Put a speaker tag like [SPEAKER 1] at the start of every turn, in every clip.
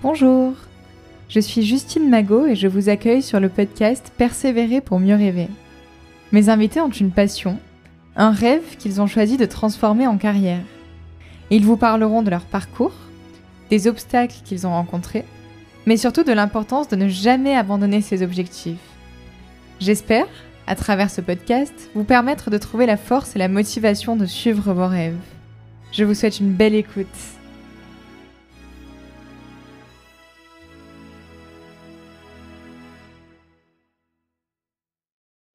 [SPEAKER 1] Bonjour, je suis Justine Magot et je vous accueille sur le podcast Persévérer pour mieux rêver. Mes invités ont une passion, un rêve qu'ils ont choisi de transformer en carrière. Ils vous parleront de leur parcours, des obstacles qu'ils ont rencontrés, mais surtout de l'importance de ne jamais abandonner ses objectifs. J'espère, à travers ce podcast, vous permettre de trouver la force et la motivation de suivre vos rêves. Je vous souhaite une belle écoute.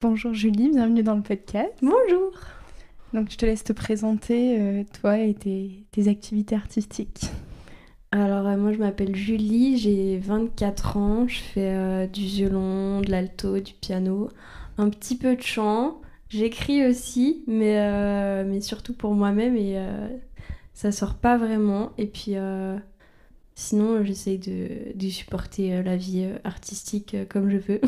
[SPEAKER 1] Bonjour Julie, bienvenue dans le podcast.
[SPEAKER 2] Bonjour.
[SPEAKER 1] Donc je te laisse te présenter, toi et tes activités artistiques.
[SPEAKER 2] Alors moi je m'appelle Julie, j'ai 24 ans, je fais du violon, de l'alto, du piano, un petit peu de chant. J'écris aussi, mais surtout pour moi-même et ça sort pas vraiment. Et puis sinon j'essaye de supporter la vie artistique comme je peux.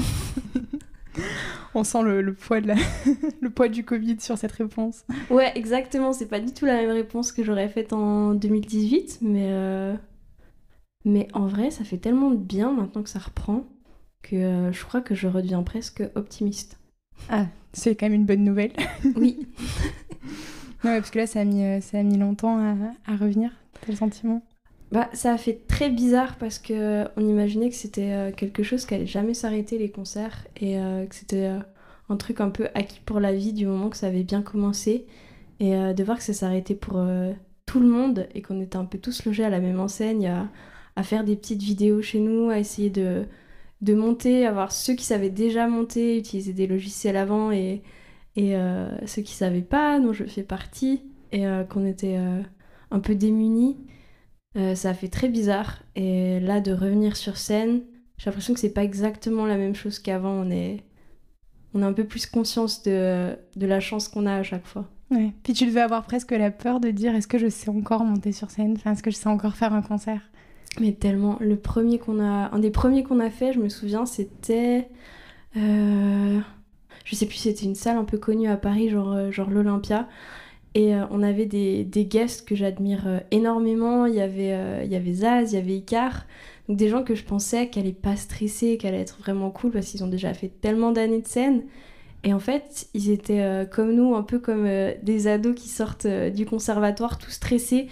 [SPEAKER 1] On sent le poids le poids du Covid sur cette réponse.
[SPEAKER 2] Ouais, exactement, c'est pas du tout la même réponse que j'aurais faite en 2018, mais en vrai, ça fait tellement de bien maintenant que ça reprend que je crois que je redeviens presque optimiste.
[SPEAKER 1] Ah, c'est quand même une bonne nouvelle.
[SPEAKER 2] Oui.
[SPEAKER 1] Ouais, parce que là, ça a mis longtemps à revenir, tel sentiment.
[SPEAKER 2] Bah, ça a fait très bizarre parce qu'on imaginait que c'était quelque chose qui allait jamais s'arrêter, les concerts, et que c'était un truc un peu acquis pour la vie du moment que ça avait bien commencé. Et de voir que ça s'arrêtait pour tout le monde et qu'on était un peu tous logés à la même enseigne, à faire des petites vidéos chez nous, à essayer de monter, à voir ceux qui savaient déjà monter, utiliser des logiciels avant et ceux qui savaient pas, dont je fais partie, et qu'on était un peu démunis. Ça a fait très bizarre. Et là, de revenir sur scène, j'ai l'impression que c'est pas exactement la même chose qu'avant. On a un peu plus conscience de la chance qu'on a à chaque fois.
[SPEAKER 1] Ouais. Puis tu devais avoir presque la peur de dire est-ce que je sais encore monter sur scène, enfin, est-ce que je sais encore faire un concert?
[SPEAKER 2] Mais tellement. Un des premiers qu'on a fait, je me souviens, c'était... je sais plus, c'était une salle un peu connue à Paris, genre l'Olympia. Et on avait des guests que j'admire énormément. Il y avait Zaz, il y avait Icar. Donc des gens que je pensais qu'elle allaient pas stresser, qu'elle allait être vraiment cool parce qu'ils ont déjà fait tellement d'années de scène. Et en fait, ils étaient comme nous, un peu comme des ados qui sortent du conservatoire, tout stressés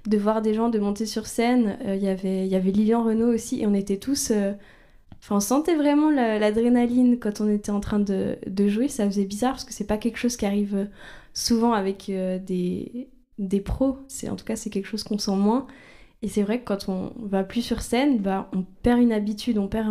[SPEAKER 2] de voir des gens de monter sur scène. Il y avait Lilian Renaud aussi et on était tous... Enfin, on sentait vraiment l'adrénaline quand on était en train de jouer. Ça faisait bizarre parce que c'est pas quelque chose qui arrive souvent avec des pros. En tout cas, c'est quelque chose qu'on sent moins. Et c'est vrai que quand on va plus sur scène, bah, on perd une habitude, on perd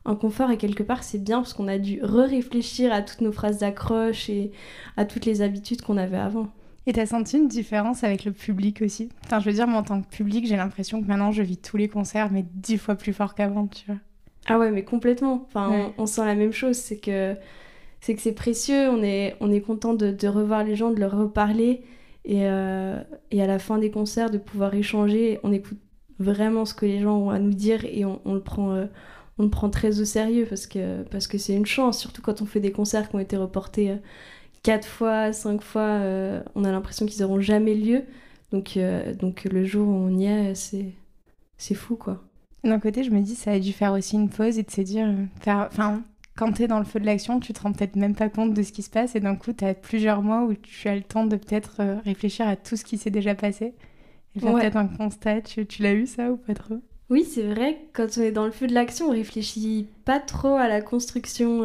[SPEAKER 2] un confort. Et quelque part, c'est bien parce qu'on a dû réfléchir à toutes nos phrases d'accroche et à toutes les habitudes qu'on avait avant.
[SPEAKER 1] Et t'as senti une différence avec le public aussi? Enfin, je veux dire, moi, en tant que public, j'ai l'impression que maintenant, je vis tous les concerts, mais 10 fois plus fort qu'avant, tu vois.
[SPEAKER 2] Ah ouais, mais complètement. Enfin,
[SPEAKER 1] Ouais.
[SPEAKER 2] on sent la même chose. C'est que c'est précieux. On est content de revoir les gens, de leur reparler. Et à la fin des concerts, de pouvoir échanger. On écoute vraiment ce que les gens ont à nous dire et on le prend très au sérieux parce que c'est une chance. Surtout quand on fait des concerts qui ont été reportés 4 fois, 5 fois. On a l'impression qu'ils n'auront jamais lieu. Donc le jour où on y est, c'est fou, quoi.
[SPEAKER 1] D'un côté, je me dis, ça a dû faire aussi une pause et de se dire, enfin, quand t'es dans le feu de l'action, tu te rends peut-être même pas compte de ce qui se passe et d'un coup, t'as plusieurs mois où tu as le temps de peut-être réfléchir à tout ce qui s'est déjà passé et faire peut-être un constat. Tu l'as eu ça ou pas trop?
[SPEAKER 2] Oui, c'est vrai, quand on est dans le feu de l'action, on réfléchit pas trop à la construction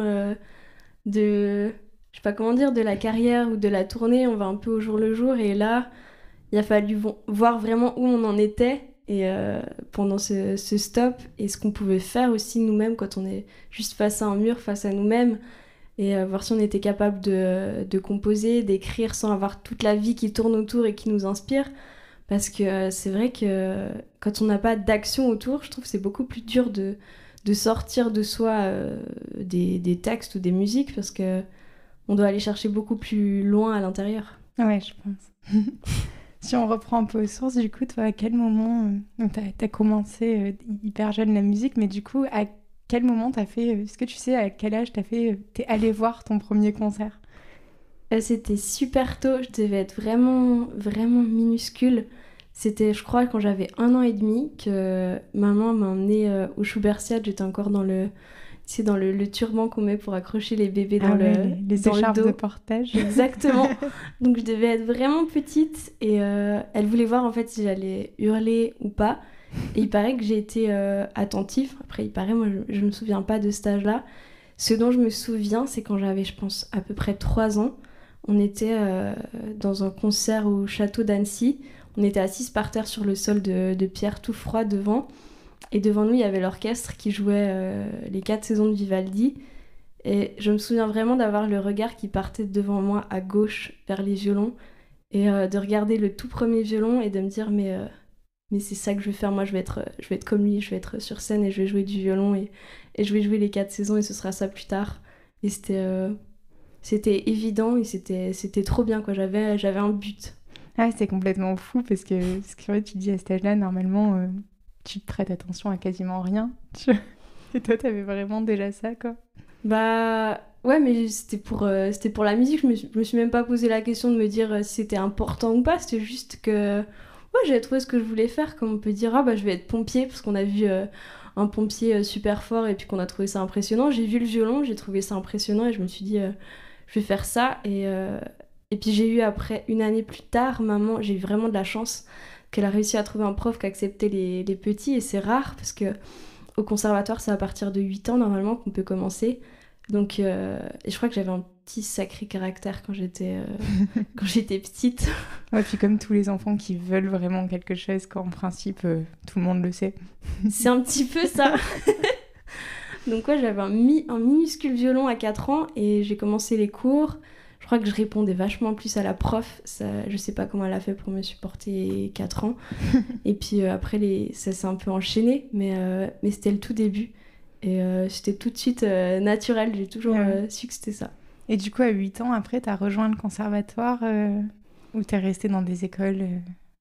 [SPEAKER 2] je sais pas comment dire, de la carrière ou de la tournée. On va un peu au jour le jour et là, il a fallu voir vraiment où on en était et pendant ce stop et ce qu'on pouvait faire aussi nous-mêmes quand on est juste face à un mur, face à nous-mêmes et voir si on était capable de composer, d'écrire sans avoir toute la vie qui tourne autour et qui nous inspire. Parce que c'est vrai que quand on n'a pas d'action autour, je trouve que c'est beaucoup plus dur de sortir de soi des textes ou des musiques parce que on doit aller chercher beaucoup plus loin à l'intérieur.
[SPEAKER 1] Ouais, je pense. Si on reprend un peu aux sources, du coup, toi, à quel moment... donc, t'as commencé hyper jeune la musique, mais du coup, à quel moment t'as fait... est-ce que tu sais à quel âge t'es allé voir ton premier concert?
[SPEAKER 2] C'était super tôt, je devais être vraiment, vraiment minuscule. C'était, je crois, quand j'avais 1 an et demi que maman m'a emmenée au Schubertiade. J'étais encore dans le turban qu'on met pour accrocher les bébés
[SPEAKER 1] Ah ouais, les
[SPEAKER 2] dans le
[SPEAKER 1] écharpes de
[SPEAKER 2] dos.
[SPEAKER 1] portage.
[SPEAKER 2] Exactement. Donc je devais être vraiment petite et elle voulait voir en fait si j'allais hurler ou pas. Et il paraît que j'ai été attentive. Après, il paraît, moi je me souviens pas de cet âge-là. Ce dont je me souviens, c'est quand j'avais, je pense, à peu près 3 ans. On était dans un concert au château d'Annecy. On était assises par terre sur le sol de pierre tout froid devant. Et devant nous, il y avait l'orchestre qui jouait les 4 saisons de Vivaldi. Et je me souviens vraiment d'avoir le regard qui partait devant moi à gauche vers les violons et de regarder le tout premier violon et de me dire mais c'est ça que je vais faire, moi je vais être comme lui, je vais être sur scène et je vais jouer du violon et je vais jouer les 4 saisons et ce sera ça plus tard. Et c'était évident et c'était trop bien quoi, j'avais un but.
[SPEAKER 1] Ah, c'est complètement fou parce que ouais, tu te dis à cet âge-là, normalement, tu te prêtes attention à quasiment rien. Et toi, t'avais vraiment déjà ça, quoi.
[SPEAKER 2] Bah ouais, mais c'était pour la musique. Je me suis même pas posé la question de me dire si c'était important ou pas. C'était juste que ouais, j'avais trouvé ce que je voulais faire. Comme on peut dire, ah bah je vais être pompier parce qu'on a vu un pompier super fort et puis qu'on a trouvé ça impressionnant. J'ai vu le violon, j'ai trouvé ça impressionnant et je me suis dit je vais faire ça. Et puis j'ai eu après 1 année plus tard, maman, j'ai eu vraiment de la chance qu'elle a réussi à trouver un prof qui acceptait les petits et c'est rare parce que au conservatoire, c'est à partir de 8 ans normalement qu'on peut commencer. Donc, et je crois que j'avais un petit sacré caractère quand j'étais petite.
[SPEAKER 1] Ouais, puis comme tous les enfants qui veulent vraiment quelque chose, quand en principe, tout le monde le sait.
[SPEAKER 2] C'est un petit peu ça. Donc ouais, j'avais un minuscule violon à 4 ans et j'ai commencé les cours. Je crois que je répondais vachement plus à la prof. Ça, je sais pas comment elle a fait pour me supporter 4 ans. Et puis après, ça s'est un peu enchaîné, mais c'était le tout début. Et c'était tout de suite naturel. J'ai toujours su que c'était ça.
[SPEAKER 1] Et du coup, à 8 ans, après, t'as rejoint le conservatoire ou t'es restée dans des écoles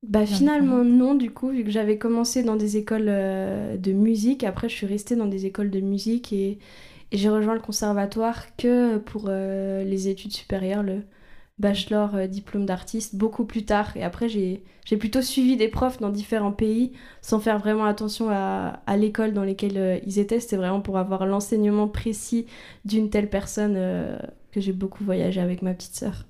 [SPEAKER 2] Bah finalement non, du coup, vu que j'avais commencé dans des écoles de musique. Après, je suis restée dans des écoles de musique et j'ai rejoint le conservatoire que pour les études supérieures, le bachelor diplôme d'artiste, beaucoup plus tard. Et après, j'ai plutôt suivi des profs dans différents pays sans faire vraiment attention à l'école dans laquelle ils étaient. C'était vraiment pour avoir l'enseignement précis d'une telle personne que j'ai beaucoup voyagé avec ma petite sœur.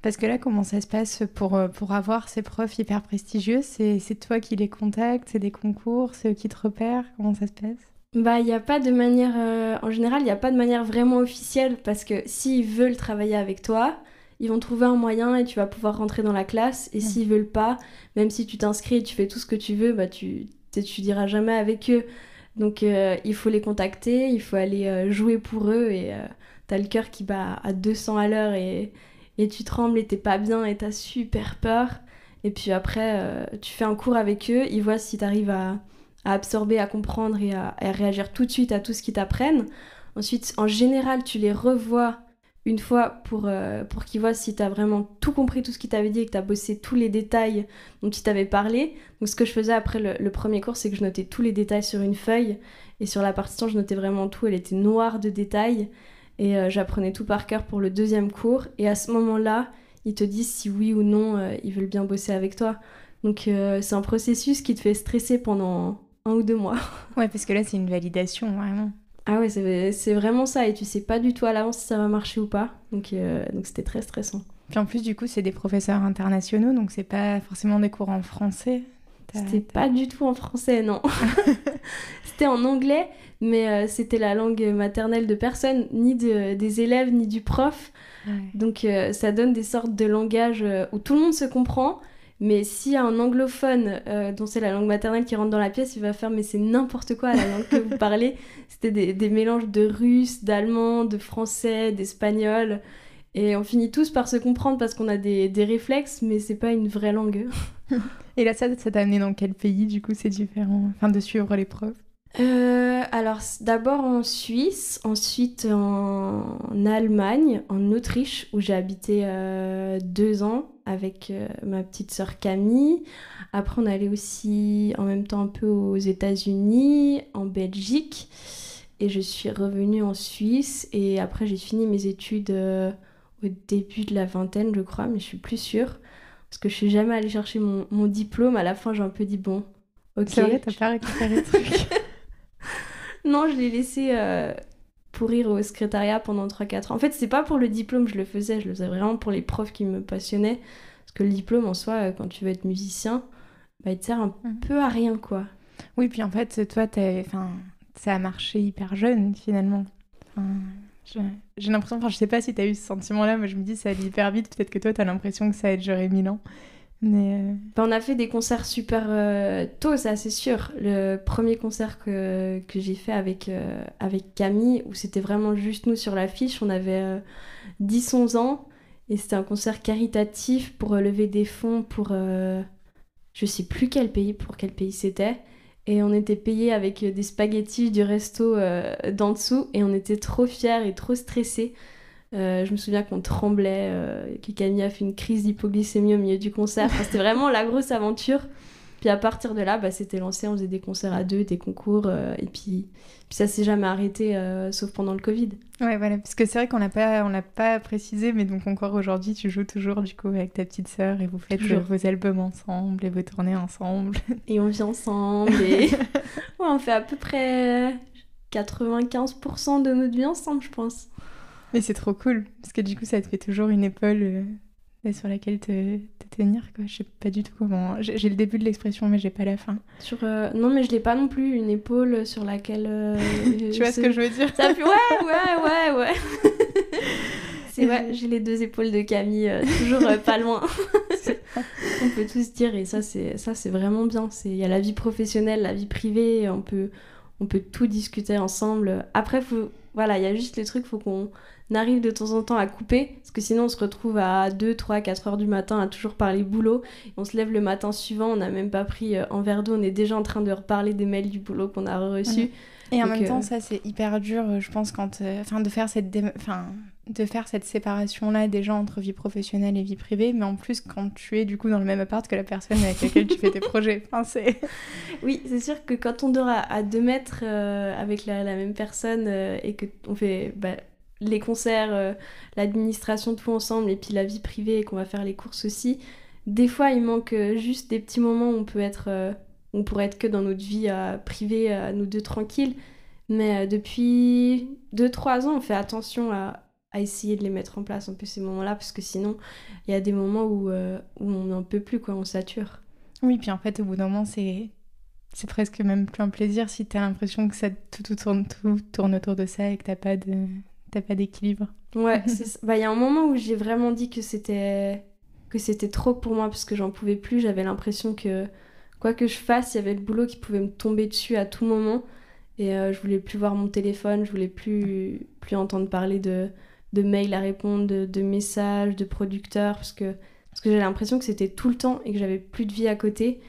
[SPEAKER 1] Parce que là, comment ça se passe pour avoir ces profs hyper prestigieux? C'est toi qui les contactes, c'est des concours, c'est eux qui te repèrent? Comment ça se passe?
[SPEAKER 2] Bah, il n'y a pas de manière... en général, il n'y a pas de manière vraiment officielle parce que s'ils veulent travailler avec toi, ils vont trouver un moyen et tu vas pouvoir rentrer dans la classe. Et s'ils veulent pas, même si tu t'inscris et tu fais tout ce que tu veux, bah tu diras jamais avec eux. Donc il faut les contacter, il faut aller jouer pour eux et t'as le cœur qui bat à 200 à l'heure et tu trembles et t'es pas bien et t'as super peur. Et puis après, tu fais un cours avec eux, ils voient si t'arrives à absorber, à comprendre et à réagir tout de suite à tout ce qu'ils t'apprennent. Ensuite, en général, tu les revois une fois pour qu'ils voient si t'as vraiment tout compris, tout ce qu'ils t'avaient dit et que t'as bossé tous les détails dont ils t'avaient parlé. Donc ce que je faisais après le premier cours, c'est que je notais tous les détails sur une feuille et sur la partition, je notais vraiment tout. Elle était noire de détails et j'apprenais tout par cœur pour le deuxième cours. Et à ce moment-là, ils te disent si oui ou non ils veulent bien bosser avec toi. Donc c'est un processus qui te fait stresser pendant 1 ou 2 mois.
[SPEAKER 1] Ouais, parce que là, c'est une validation, vraiment.
[SPEAKER 2] Ah ouais, c'est vraiment ça. Et tu sais pas du tout à l'avance si ça va marcher ou pas. Donc c'était très stressant.
[SPEAKER 1] Puis en plus, du coup, c'est des professeurs internationaux, donc c'est pas forcément des cours en français.
[SPEAKER 2] C'était pas du tout en français, non. C'était en anglais, mais c'était la langue maternelle de personne, ni des élèves, ni du prof.
[SPEAKER 1] Ouais.
[SPEAKER 2] Donc ça donne des sortes de langages où tout le monde se comprend. Mais s'il y a un anglophone dont c'est la langue maternelle qui rentre dans la pièce, il va faire mais c'est n'importe quoi la langue que vous parlez. C'était des mélanges de russe, d'allemand, de français, d'espagnol. Et on finit tous par se comprendre parce qu'on a des réflexes, mais c'est pas une vraie langue.
[SPEAKER 1] Et là, ça t'a amené dans quel pays, du coup, c'est différent, enfin, de suivre les profs?
[SPEAKER 2] Alors d'abord en Suisse, ensuite en Allemagne, en Autriche où j'ai habité 2 ans avec ma petite sœur Camille. Après on allait aussi en même temps un peu aux États-Unis, en Belgique et je suis revenue en Suisse et après j'ai fini mes études au début de la vingtaine je crois mais je suis plus sûre. parce que je suis jamais allée chercher mon diplôme. À la fin, j'ai un peu dit bon, ok.
[SPEAKER 1] C'est vrai, t'as pas récupéré le truc.
[SPEAKER 2] Non, je l'ai laissé pourrir au secrétariat pendant 3-4 ans. En fait, c'est pas pour le diplôme que je le faisais vraiment pour les profs qui me passionnaient. Parce que le diplôme, en soi, quand tu veux être musicien, bah, il te sert un peu à rien, quoi.
[SPEAKER 1] Oui, puis en fait, toi, ça a marché hyper jeune, finalement. Enfin, j'ai l'impression, je sais pas si t'as eu ce sentiment-là, mais je me dis, ça allait hyper vite. Peut-être que toi, t'as l'impression que ça a duré 1000 ans. Mais
[SPEAKER 2] On a fait des concerts super tôt, ça c'est sûr. Le premier concert que j'ai fait avec Camille, où c'était vraiment juste nous sur l'affiche, on avait 10-11 ans, et c'était un concert caritatif pour lever des fonds pour je sais plus pour quel pays c'était. Et on était payés avec des spaghettis du resto d'en dessous, et on était trop fiers et trop stressés. Je me souviens qu'on tremblait, que Camille a fait une crise d'hypoglycémie au milieu du concert. Enfin, c'était vraiment la grosse aventure. Puis à partir de là, bah, c'était lancé, on faisait des concerts à deux, des concours, et puis ça s'est jamais arrêté, sauf pendant le Covid.
[SPEAKER 1] ouais, voilà, parce que c'est vrai qu'on l'a pas précisé, mais donc encore aujourd'hui, tu joues toujours du coup avec ta petite sœur et vous faites vos albums ensemble et vos tournées ensemble.
[SPEAKER 2] Et on vit ensemble, et ouais, on fait à peu près 95% de notre vie ensemble, je pense.
[SPEAKER 1] Mais c'est trop cool, parce que du coup, ça te fait toujours une épaule sur laquelle te tenir, quoi. Je sais pas du tout comment... J'ai le début de l'expression, mais j'ai pas la fin.
[SPEAKER 2] Non, mais je l'ai pas non plus, une épaule sur laquelle...
[SPEAKER 1] tu vois ce que je veux dire?
[SPEAKER 2] Ça fait... Ouais. C'est vrai, j'ai les deux épaules de Camille, toujours pas loin. On peut tous dire, et ça c'est vraiment bien. Il y a la vie professionnelle, la vie privée, on peut tout discuter ensemble. Après, il y a juste les trucs, faut qu'on arrive de temps en temps à couper, parce que sinon on se retrouve à 2, 3, 4 heures du matin à toujours parler boulot. On se lève le matin suivant, on n'a même pas pris un verre d'eau, on est déjà en train de reparler des mails du boulot qu'on a reçus.
[SPEAKER 1] Et en même temps, ça c'est hyper dur, je pense, de faire cette séparation-là déjà entre vie professionnelle et vie privée, mais en plus quand tu es du coup dans le même appart que la personne avec laquelle tu fais tes projets.
[SPEAKER 2] Oui, c'est sûr que quand on dort à 2 mètres avec la même personne et qu'on fait les concerts, l'administration, tout ensemble, et puis la vie privée et qu'on va faire les courses aussi, des fois il manque juste des petits moments où on pourrait être que dans notre vie privée, à nous deux tranquilles. Mais depuis 2-3 ans, on fait attention à essayer de les mettre en place un peu ces moments-là, parce que sinon, il y a des moments où on n'en peut plus, quoi, on sature.
[SPEAKER 1] Oui, puis en fait, au bout d'un moment, c'est presque même plus un plaisir si t'as l'impression que tout tourne autour de ça et que t'as pas d'équilibre.
[SPEAKER 2] Ouais, il y a un moment où j'ai vraiment dit que c'était trop pour moi, parce que j'en pouvais plus. J'avais l'impression que quoi que je fasse, il y avait le boulot qui pouvait me tomber dessus à tout moment. Et je voulais plus voir mon téléphone, je voulais plus entendre parler de mails à répondre, de messages, de producteurs, parce que j'avais l'impression que c'était tout le temps et que j'avais plus de vie à côté.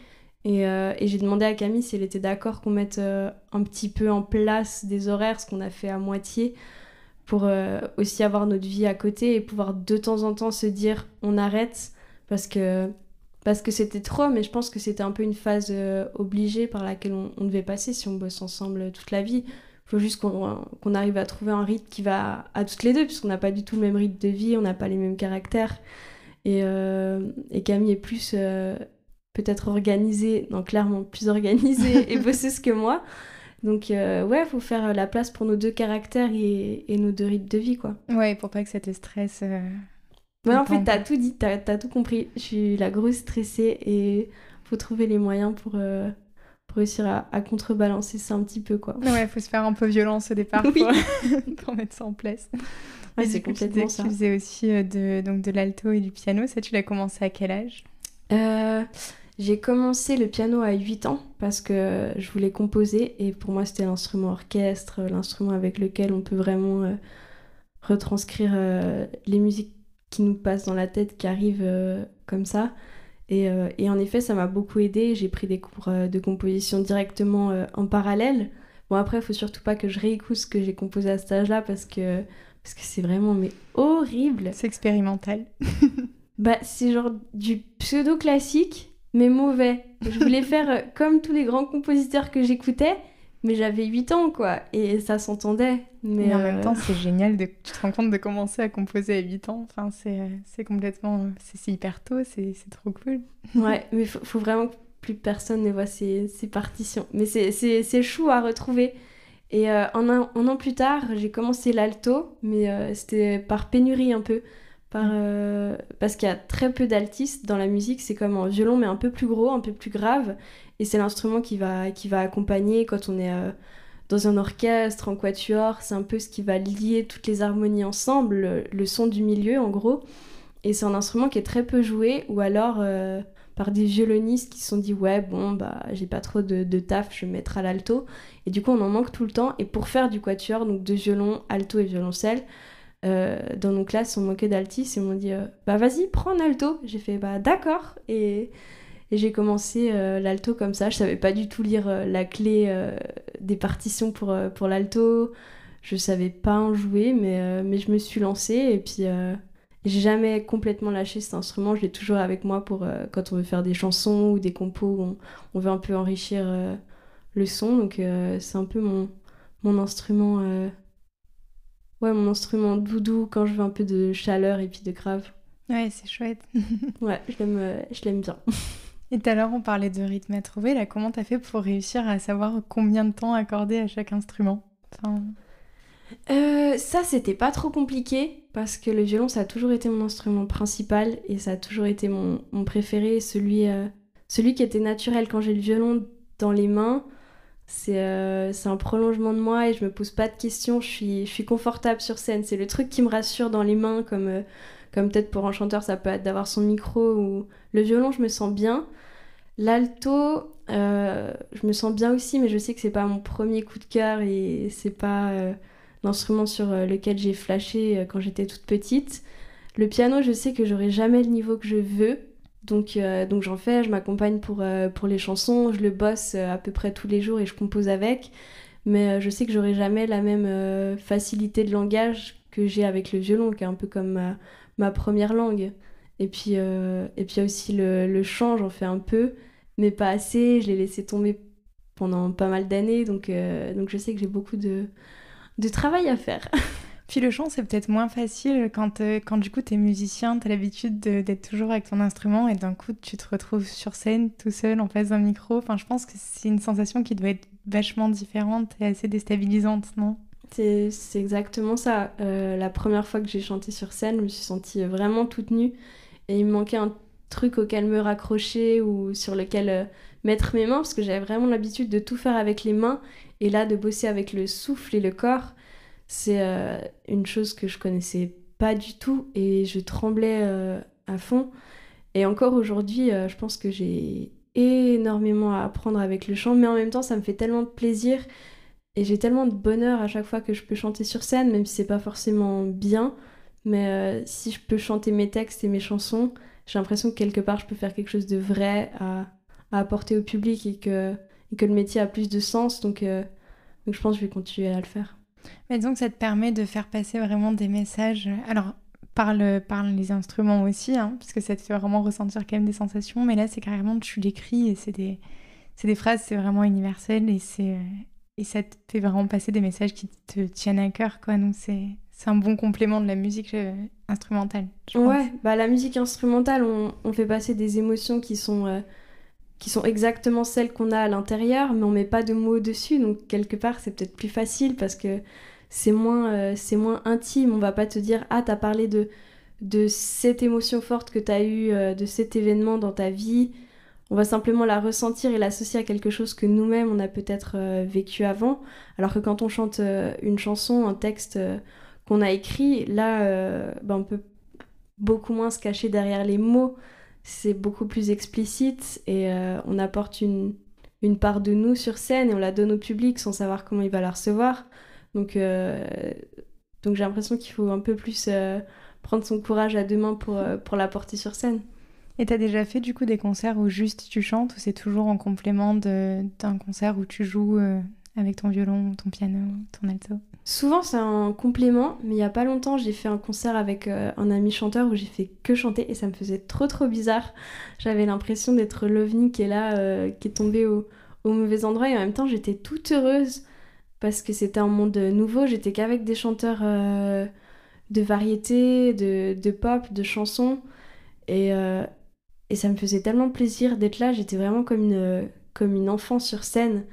[SPEAKER 2] Et j'ai demandé à Camille si elle était d'accord qu'on mette un petit peu en place des horaires, ce qu'on a fait à moitié, pour aussi avoir notre vie à côté et pouvoir de temps en temps se dire on arrête, parce que c'était trop, mais je pense que c'était un peu une phase obligée par laquelle on devait passer si on bosse ensemble toute la vie. Il faut juste qu'on arrive à trouver un rythme qui va à toutes les deux, puisqu'on n'a pas du tout le même rythme de vie, on n'a pas les mêmes caractères. Et Camille est plus peut-être organisée, non, clairement plus organisée et bosseuse que moi. Donc il faut faire la place pour nos deux caractères et nos deux rythmes de vie, quoi.
[SPEAKER 1] Ouais, pour pas que ça te stresse...
[SPEAKER 2] Ouais, en fait, t'as tout dit, t'as tout compris. Je suis la grosse stressée et faut trouver les moyens pour réussir à contrebalancer ça un petit peu, quoi.
[SPEAKER 1] Ouais, faut se faire un peu violence au départ
[SPEAKER 2] oui.
[SPEAKER 1] pour mettre ça en place.
[SPEAKER 2] Ouais, c'est complètement ça.
[SPEAKER 1] Tu faisais aussi de l'alto et du piano. Ça, tu l'as commencé à quel âge?
[SPEAKER 2] J'ai commencé le piano à 8 ans parce que je voulais composer, et pour moi, c'était l'instrument orchestre, l'instrument avec lequel on peut vraiment retranscrire les musiques qui nous passent dans la tête, qui arrivent comme ça. Et en effet, ça m'a beaucoup aidée. J'ai pris des cours de composition directement en parallèle. Bon, après, il faut surtout pas que je réécoute ce que j'ai composé à cet âge-là, parce que c'est vraiment horrible.
[SPEAKER 1] C'est expérimental.
[SPEAKER 2] C'est genre du pseudo-classique, mais mauvais. Je voulais faire comme tous les grands compositeurs que j'écoutais, mais j'avais 8 ans, quoi, et ça s'entendait.
[SPEAKER 1] Mais en même temps, c'est génial, tu te rends compte de commencer à composer à 8 ans. Enfin, c'est complètement... C'est hyper tôt, c'est trop cool.
[SPEAKER 2] Ouais, mais faut vraiment que plus personne ne voit ces partitions. Mais c'est chou à retrouver. Et un an plus tard, j'ai commencé l'alto, mais c'était par pénurie un peu. Parce qu'il y a très peu d'altistes dans la musique, c'est comme un violon, mais un peu plus gros, un peu plus grave. Et c'est l'instrument qui va accompagner quand on est dans un orchestre, en quatuor. C'est un peu ce qui va lier toutes les harmonies ensemble, le son du milieu en gros. Et c'est un instrument qui est très peu joué, ou alors par des violonistes qui se sont dit ouais bon bah j'ai pas trop de taf, je vais me mettre à l'alto. Et du coup on en manque tout le temps. Et pour faire du quatuor, donc de violon, alto et violoncelle, dans nos classes on manquait d'altistes et on m'a dit bah vas-y prends un alto. J'ai fait bah d'accord et j'ai commencé l'alto comme ça. Je savais pas du tout lire la clé des partitions pour l'alto. Je savais pas en jouer mais je me suis lancée et puis j'ai jamais complètement lâché cet instrument, je l'ai toujours avec moi pour quand on veut faire des chansons ou des compos où on veut un peu enrichir le son. Donc c'est un peu mon instrument, mon instrument doudou quand je veux un peu de chaleur et puis de grave.
[SPEAKER 1] Ouais, c'est chouette.
[SPEAKER 2] Ouais, je l'aime bien.
[SPEAKER 1] Et tout à l'heure, on parlait de rythme à trouver. Là, comment t'as fait pour réussir à savoir combien de temps accorder à chaque instrument?
[SPEAKER 2] Ça, c'était pas trop compliqué parce que le violon, ça a toujours été mon instrument principal et ça a toujours été mon préféré, celui qui était naturel. Quand j'ai le violon dans les mains, c'est un prolongement de moi et je me pose pas de questions, je suis confortable sur scène. C'est le truc qui me rassure dans les mains, comme peut-être pour un chanteur, ça peut être d'avoir son micro ou le violon, je me sens bien. L'alto, je me sens bien aussi, mais je sais que c'est pas mon premier coup de cœur et c'est pas l'instrument sur lequel j'ai flashé quand j'étais toute petite. Le piano, je sais que j'aurai jamais le niveau que je veux, donc j'en fais, je m'accompagne pour les chansons, je le bosse à peu près tous les jours et je compose avec, mais je sais que j'aurai jamais la même facilité de langage que j'ai avec le violon, qui est un peu comme ma première langue. Et puis il y a aussi le chant, j'en fais un peu, mais pas assez, je l'ai laissé tomber pendant pas mal d'années, donc je sais que j'ai beaucoup de travail à faire.
[SPEAKER 1] Puis le chant, c'est peut-être moins facile quand du coup t'es musicien, t'as l'habitude d'être toujours avec ton instrument et d'un coup tu te retrouves sur scène tout seul en face d'un micro. Enfin, je pense que c'est une sensation qui doit être vachement différente et assez déstabilisante, non?
[SPEAKER 2] C'est exactement ça. La première fois que j'ai chanté sur scène, je me suis sentie vraiment toute nue et il me manquait un truc auquel me raccrocher ou sur lequel mettre mes mains parce que j'avais vraiment l'habitude de tout faire avec les mains et là de bosser avec le souffle et le corps, c'est une chose que je connaissais pas du tout et je tremblais à fond. Et encore aujourd'hui, je pense que j'ai énormément à apprendre avec le chant, mais en même temps ça me fait tellement de plaisir et j'ai tellement de bonheur à chaque fois que je peux chanter sur scène, même si c'est pas forcément bien, mais si je peux chanter mes textes et mes chansons, j'ai l'impression que quelque part je peux faire quelque chose de vrai à apporter au public et que le métier a plus de sens, donc je pense que je vais continuer à le faire.
[SPEAKER 1] Mais disons que ça te permet de faire passer vraiment des messages, alors par les instruments aussi, hein, parce que ça te fait vraiment ressentir quand même des sensations, mais là c'est carrément tu l'écris et c'est des phrases, c'est vraiment universel et ça te fait vraiment passer des messages qui te tiennent à cœur, quoi. Donc c'est un bon complément de la musique instrumentale, je pense.
[SPEAKER 2] Ouais, bah la musique instrumentale, on fait passer des émotions qui sont exactement celles qu'on a à l'intérieur, mais on met pas de mots dessus, donc quelque part c'est peut-être plus facile parce que c'est moins intime. On va pas te dire ah t'as parlé de cette émotion forte que t'as eue, de cet événement dans ta vie. On va simplement la ressentir et l'associer à quelque chose que nous-mêmes on a peut-être vécu avant, alors que quand on chante une chanson, un texte qu'on a écrit, là on peut beaucoup moins se cacher derrière les mots. C'est beaucoup plus explicite et on apporte une part de nous sur scène et on la donne au public sans savoir comment il va la recevoir. Donc j'ai l'impression qu'il faut un peu plus prendre son courage à deux mains pour la porter sur scène.
[SPEAKER 1] Et t'as déjà fait du coup des concerts où juste tu chantes ou c'est toujours en complément d'un concert où tu joues avec ton violon, ton piano, ton alto?
[SPEAKER 2] Souvent c'est un complément, mais il y a pas longtemps j'ai fait un concert avec un ami chanteur où j'ai fait que chanter et ça me faisait trop bizarre. J'avais l'impression d'être l'ovni qui est là, qui est tombé au au mauvais endroit et en même temps j'étais toute heureuse parce que c'était un monde nouveau, j'étais qu'avec des chanteurs de variété, de pop, de chansons et, euh, et ça me faisait tellement plaisir d'être là, j'étais vraiment comme une enfant sur scène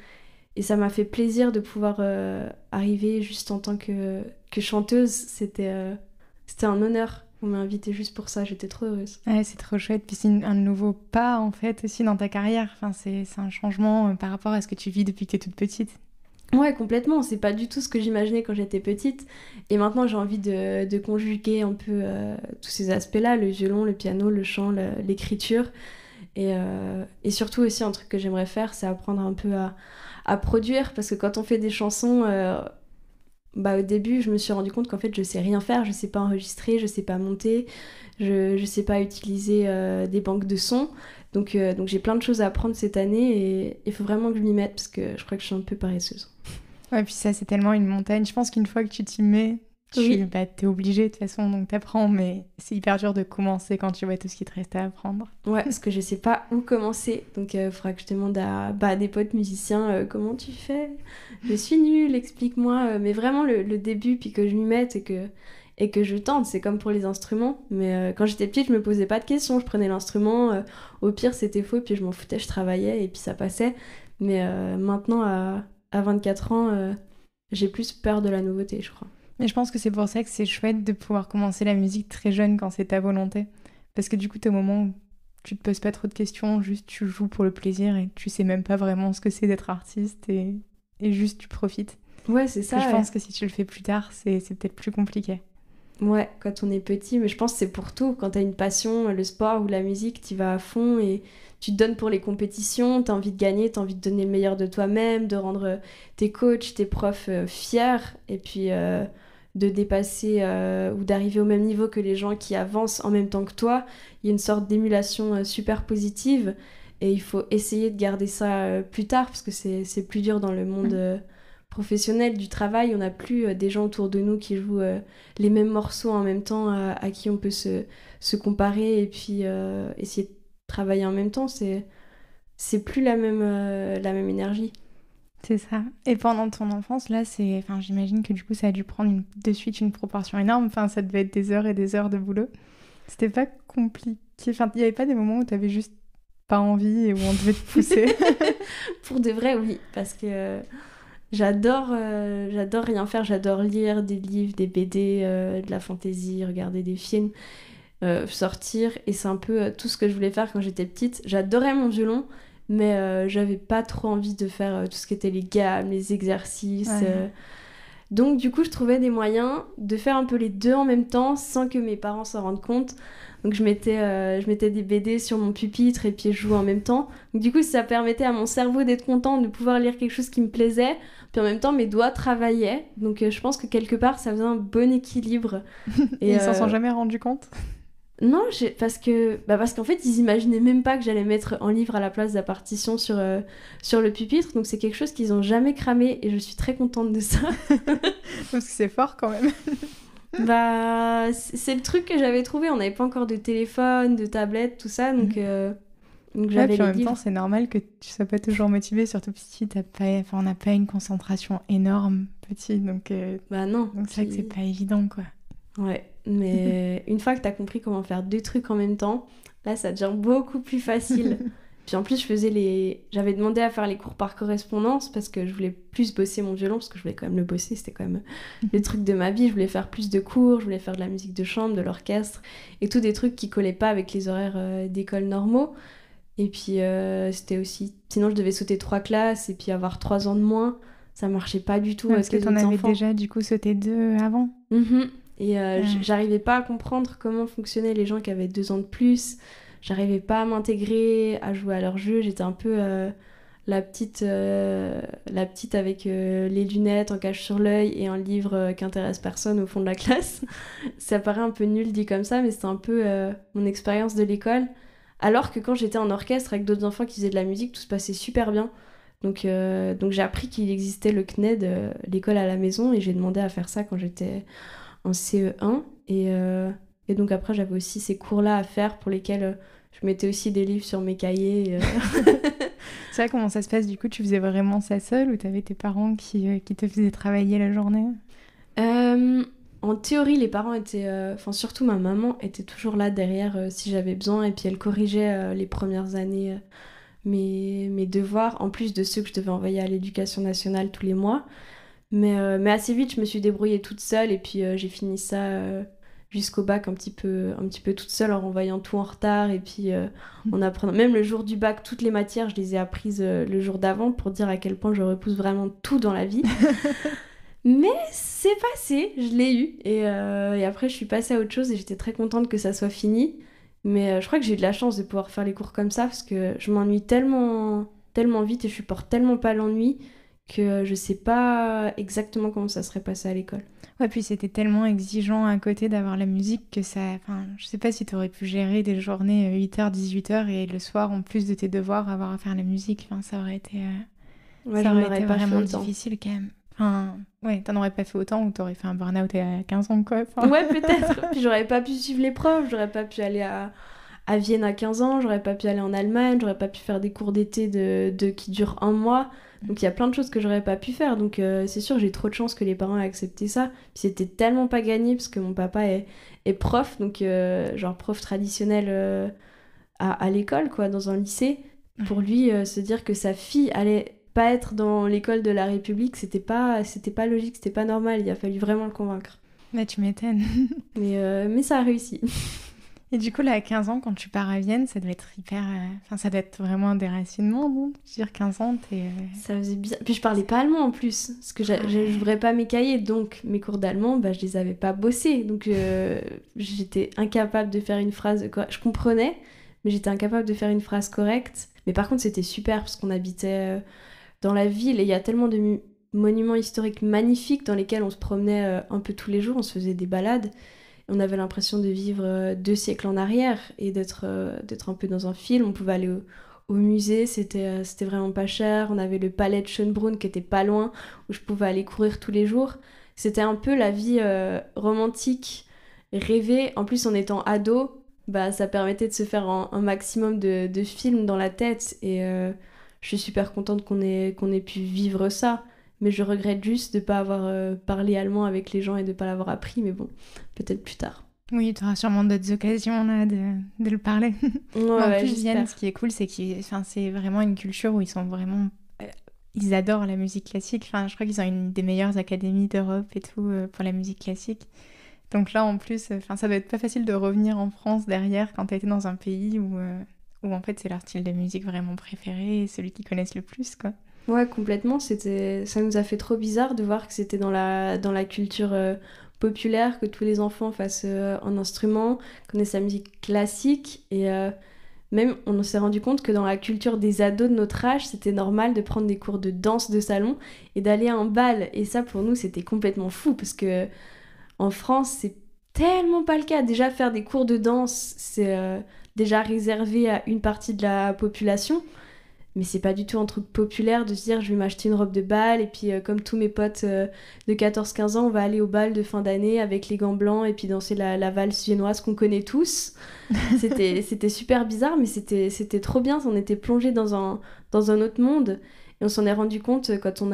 [SPEAKER 2] et ça m'a fait plaisir de pouvoir arriver juste en tant que chanteuse, c'était un honneur. On m'a invitée juste pour ça, j'étais trop heureuse.
[SPEAKER 1] Ouais, c'est trop chouette. Puis c'est un nouveau pas, en fait, aussi dans ta carrière. Enfin, c'est un changement par rapport à ce que tu vis depuis que tu es toute petite.
[SPEAKER 2] Ouais, complètement. C'est pas du tout ce que j'imaginais quand j'étais petite. Et maintenant, j'ai envie de conjuguer un peu tous ces aspects-là, le violon, le piano, le chant, l'écriture. Et surtout aussi, un truc que j'aimerais faire, c'est apprendre un peu à produire. Parce que quand on fait des chansons, au début, je me suis rendu compte qu'en fait, je sais rien faire. Je sais pas enregistrer, je sais pas monter, je sais pas utiliser des banques de sons. Donc j'ai plein de choses à apprendre cette année et il faut vraiment que je m'y mette parce que je crois que je suis un peu paresseuse.
[SPEAKER 1] Ouais, puis ça, c'est tellement une montagne. Je pense qu'une fois que tu t'y mets,
[SPEAKER 2] Oui.
[SPEAKER 1] t'es obligé de toute façon, donc t'apprends. Mais c'est hyper dur de commencer quand tu vois tout ce qui te reste à apprendre.
[SPEAKER 2] Ouais, parce que je sais pas où commencer. Donc il faudra que je demande à des potes musiciens comment tu fais. Je suis nulle, explique-moi. Mais vraiment le début, puis que je m'y mette et que je tente. C'est comme pour les instruments. Mais quand j'étais petite, je me posais pas de questions. Je prenais l'instrument. Au pire, c'était faux, puis je m'en foutais, je travaillais et puis ça passait. Mais maintenant, à 24 ans, j'ai plus peur de la nouveauté, je crois.
[SPEAKER 1] Mais je pense que c'est pour ça que c'est chouette de pouvoir commencer la musique très jeune quand c'est ta volonté. Parce que du coup, t'es au moment où tu te poses pas trop de questions, juste tu joues pour le plaisir et tu sais même pas vraiment ce que c'est d'être artiste et juste tu profites.
[SPEAKER 2] Ouais, c'est ça.
[SPEAKER 1] Je
[SPEAKER 2] Ouais.
[SPEAKER 1] pense que si tu le fais plus tard, c'est peut-être plus compliqué.
[SPEAKER 2] Ouais, quand on est petit, mais je pense que c'est pour tout. Quand t'as une passion, le sport ou la musique, t'y vas à fond et tu te donnes pour les compétitions, t'as envie de gagner, t'as envie de donner le meilleur de toi-même, de rendre tes coachs, tes profs fiers et puis de dépasser ou d'arriver au même niveau que les gens qui avancent en même temps que toi. Il y a une sorte d'émulation super positive et il faut essayer de garder ça plus tard parce que c'est plus dur dans le monde professionnel du travail. On n'a plus des gens autour de nous qui jouent les mêmes morceaux en même temps à qui on peut se comparer et puis essayer de travailler en même temps. C'est plus la même énergie.
[SPEAKER 1] C'est ça. Et pendant ton enfance, là, enfin, j'imagine que du coup, ça a dû prendre de suite une proportion énorme. Enfin, ça devait être des heures et des heures de boulot. C'était pas compliqué. Enfin, il n'y avait pas des moments où t'avais juste pas envie et où on devait te pousser.
[SPEAKER 2] Pour de vrai, oui, parce que j'adore rien faire. J'adore lire des livres, des BD, de la fantaisie, regarder des films, sortir. Et c'est un peu tout ce que je voulais faire quand j'étais petite. J'adorais mon violon, mais j'avais pas trop envie de faire tout ce qui était les gammes, les exercices.
[SPEAKER 1] Ouais.
[SPEAKER 2] Donc du coup, je trouvais des moyens de faire un peu les deux en même temps sans que mes parents s'en rendent compte. Donc je mettais des BD sur mon pupitre et puis je jouais en même temps. Donc, du coup, ça permettait à mon cerveau d'être content de pouvoir lire quelque chose qui me plaisait. Puis en même temps, mes doigts travaillaient. Donc je pense que quelque part, ça faisait un bon équilibre.
[SPEAKER 1] Et ils s'en sont jamais rendus compte?
[SPEAKER 2] Non, parce qu'en fait, ils imaginaient même pas que j'allais mettre en livre à la place de la partition sur le pupitre. Donc c'est quelque chose qu'ils ont jamais cramé et je suis très contente de ça.
[SPEAKER 1] Parce que c'est fort quand même.
[SPEAKER 2] C'est le truc que j'avais trouvé. On n'avait pas encore de téléphone, de tablette, tout ça. Donc j'avais
[SPEAKER 1] puis en
[SPEAKER 2] les
[SPEAKER 1] même
[SPEAKER 2] livres.
[SPEAKER 1] temps, c'est normal que tu sois pas toujours motivé, surtout petit. On n'a pas une concentration énorme petit. Donc,
[SPEAKER 2] Bah non.
[SPEAKER 1] donc c'est vrai que c'est pas évident, quoi.
[SPEAKER 2] Ouais, mais une fois que t'as compris comment faire deux trucs en même temps, là ça devient beaucoup plus facile. Puis en plus, j'avais demandé à faire les cours par correspondance parce que je voulais plus bosser mon violon, parce que je voulais quand même le bosser, c'était quand même le truc de ma vie. Je voulais faire plus de cours, je voulais faire de la musique de chambre, de l'orchestre, et tout des trucs qui collaient pas avec les horaires d'école normaux. Et puis c'était aussi... Sinon, je devais sauter 3 classes et puis avoir 3 ans de moins. Ça marchait pas du tout
[SPEAKER 1] Parce
[SPEAKER 2] avec
[SPEAKER 1] que
[SPEAKER 2] les
[SPEAKER 1] t'en
[SPEAKER 2] autres
[SPEAKER 1] avais
[SPEAKER 2] enfants.
[SPEAKER 1] déjà du coup sauté 2 avant.
[SPEAKER 2] Et j'arrivais pas à comprendre comment fonctionnaient les gens qui avaient 2 ans de plus. J'arrivais pas à m'intégrer, à jouer à leur jeu. J'étais un peu la petite avec les lunettes en cache sur l'œil et un livre qui intéresse personne au fond de la classe. Ça paraît un peu nul dit comme ça, mais c'était un peu mon expérience de l'école. Alors que quand j'étais en orchestre avec d'autres enfants qui faisaient de la musique, tout se passait super bien. Donc j'ai appris qu'il existait le CNED, l'école à la maison, et j'ai demandé à faire ça quand j'étais en CE1 et donc après j'avais aussi ces cours-là à faire pour lesquels je mettais aussi des livres sur mes cahiers.
[SPEAKER 1] C'est vrai, comment ça se passe du coup? Tu faisais vraiment ça seule ou t'avais tes parents qui te faisaient travailler la journée?
[SPEAKER 2] En théorie, les parents étaient... Enfin, surtout ma maman était toujours là derrière si j'avais besoin. Et puis elle corrigeait les premières années mes devoirs, en plus de ceux que je devais envoyer à l'éducation nationale tous les mois. Mais assez vite, je me suis débrouillée toute seule. Et puis j'ai fini ça jusqu'au bac un petit peu toute seule en renvoyant tout en retard. Et puis en apprenant... Même le jour du bac, toutes les matières, je les ai apprises le jour d'avant pour dire à quel point je repousse vraiment tout dans la vie. Mais c'est passé, je l'ai eu. Et après, je suis passée à autre chose et j'étais très contente que ça soit fini. Mais je crois que j'ai eu de la chance de pouvoir faire les cours comme ça parce que je m'ennuie tellement, tellement vite et je supporte tellement pas l'ennui que je sais pas exactement comment ça serait passé à l'école.
[SPEAKER 1] Ouais, puis c'était tellement exigeant à côté d'avoir la musique que ça... Enfin, je sais pas si t'aurais pu gérer des journées 8h, 18h et le soir, en plus de tes devoirs, avoir à faire la musique. Enfin, ça aurait été,
[SPEAKER 2] Ouais,
[SPEAKER 1] ça
[SPEAKER 2] j'en
[SPEAKER 1] aurait
[SPEAKER 2] aurais
[SPEAKER 1] été
[SPEAKER 2] pas fait
[SPEAKER 1] vraiment
[SPEAKER 2] autant.
[SPEAKER 1] difficile quand même. Enfin, ouais, t'en aurais pas fait autant ou t'aurais fait un burn-out à 15 ans, quoi. Enfin...
[SPEAKER 2] Ouais, peut-être. Puis j'aurais pas pu suivre les profs, j'aurais pas pu aller à Vienne à 15 ans, j'aurais pas pu aller en Allemagne, j'aurais pas pu faire des cours d'été qui durent un mois. Donc il y a plein de choses que j'aurais pas pu faire. Donc c'est sûr, j'ai trop de chance que les parents aient accepté ça. Puis c'était tellement pas gagné parce que mon papa est prof, donc genre prof traditionnel à l'école, quoi, dans un lycée. Pour lui, se dire que sa fille allait pas être dans l'école de la République, c'était pas logique, c'était pas normal. Il a fallu vraiment le convaincre.
[SPEAKER 1] Bah, tu m'étonnes.
[SPEAKER 2] Mais ça a réussi.
[SPEAKER 1] Et du coup, là, à 15 ans, quand tu pars à Vienne, ça doit être hyper... Enfin, ça doit être vraiment un déracinement, non? Je veux dire, 15 ans, t'es...
[SPEAKER 2] Ça faisait bizarre. Puis je parlais pas allemand en plus, parce que j'ouvrais pas mes cahiers, donc mes cours d'allemand, bah, je les avais pas bossés. Donc j'étais incapable de faire une phrase... Je comprenais, mais j'étais incapable de faire une phrase correcte. Mais par contre, c'était super, parce qu'on habitait dans la ville, et il y a tellement de monuments historiques magnifiques dans lesquels on se promenait un peu tous les jours, on se faisait des balades. On avait l'impression de vivre 2 siècles en arrière et d'être un peu dans un film. On pouvait aller au musée, c'était vraiment pas cher. On avait le palais de Schönbrunn qui était pas loin, où je pouvais aller courir tous les jours. C'était un peu la vie romantique, rêvée. En plus, en étant ado, bah, ça permettait de se faire un maximum de films dans la tête. Et je suis super contente qu'on ait pu vivre ça. Mais je regrette juste de ne pas avoir parlé allemand avec les gens et de ne pas l'avoir appris, mais bon, peut-être plus tard.
[SPEAKER 1] Oui, tu auras sûrement d'autres occasions là, de le parler.
[SPEAKER 2] Ouais,
[SPEAKER 1] En
[SPEAKER 2] ouais,
[SPEAKER 1] plus,
[SPEAKER 2] j'espère.
[SPEAKER 1] Vienne, ce qui est cool, c'est c'est vraiment une culture où ils sont vraiment... Ils adorent la musique classique. Enfin, je crois qu'ils ont une des meilleures académies d'Europe et tout pour la musique classique. Donc là, en plus, ça doit être pas facile de revenir en France derrière quand tu été dans un pays où en fait c'est leur style de musique vraiment préféré et celui qu'ils connaissent le plus, quoi.
[SPEAKER 2] Ouais, complètement. Ça nous a fait trop bizarre de voir que c'était dans la culture populaire, que tous les enfants fassent un instrument, connaissent la musique classique. Et même, on s'est rendu compte que dans la culture des ados de notre âge, c'était normal de prendre des cours de danse de salon et d'aller à un bal. Et ça, pour nous, c'était complètement fou parce que en France, c'est tellement pas le cas. Déjà, faire des cours de danse, c'est déjà réservé à une partie de la population. Mais c'est pas du tout un truc populaire de se dire je vais m'acheter une robe de bal et puis comme tous mes potes de 14-15 ans, on va aller au bal de fin d'année avec les gants blancs et puis danser la valse viennoise qu'on connaît tous. C'était super bizarre mais c'était trop bien, on était plongé dans un autre monde et on s'en est rendu compte quand on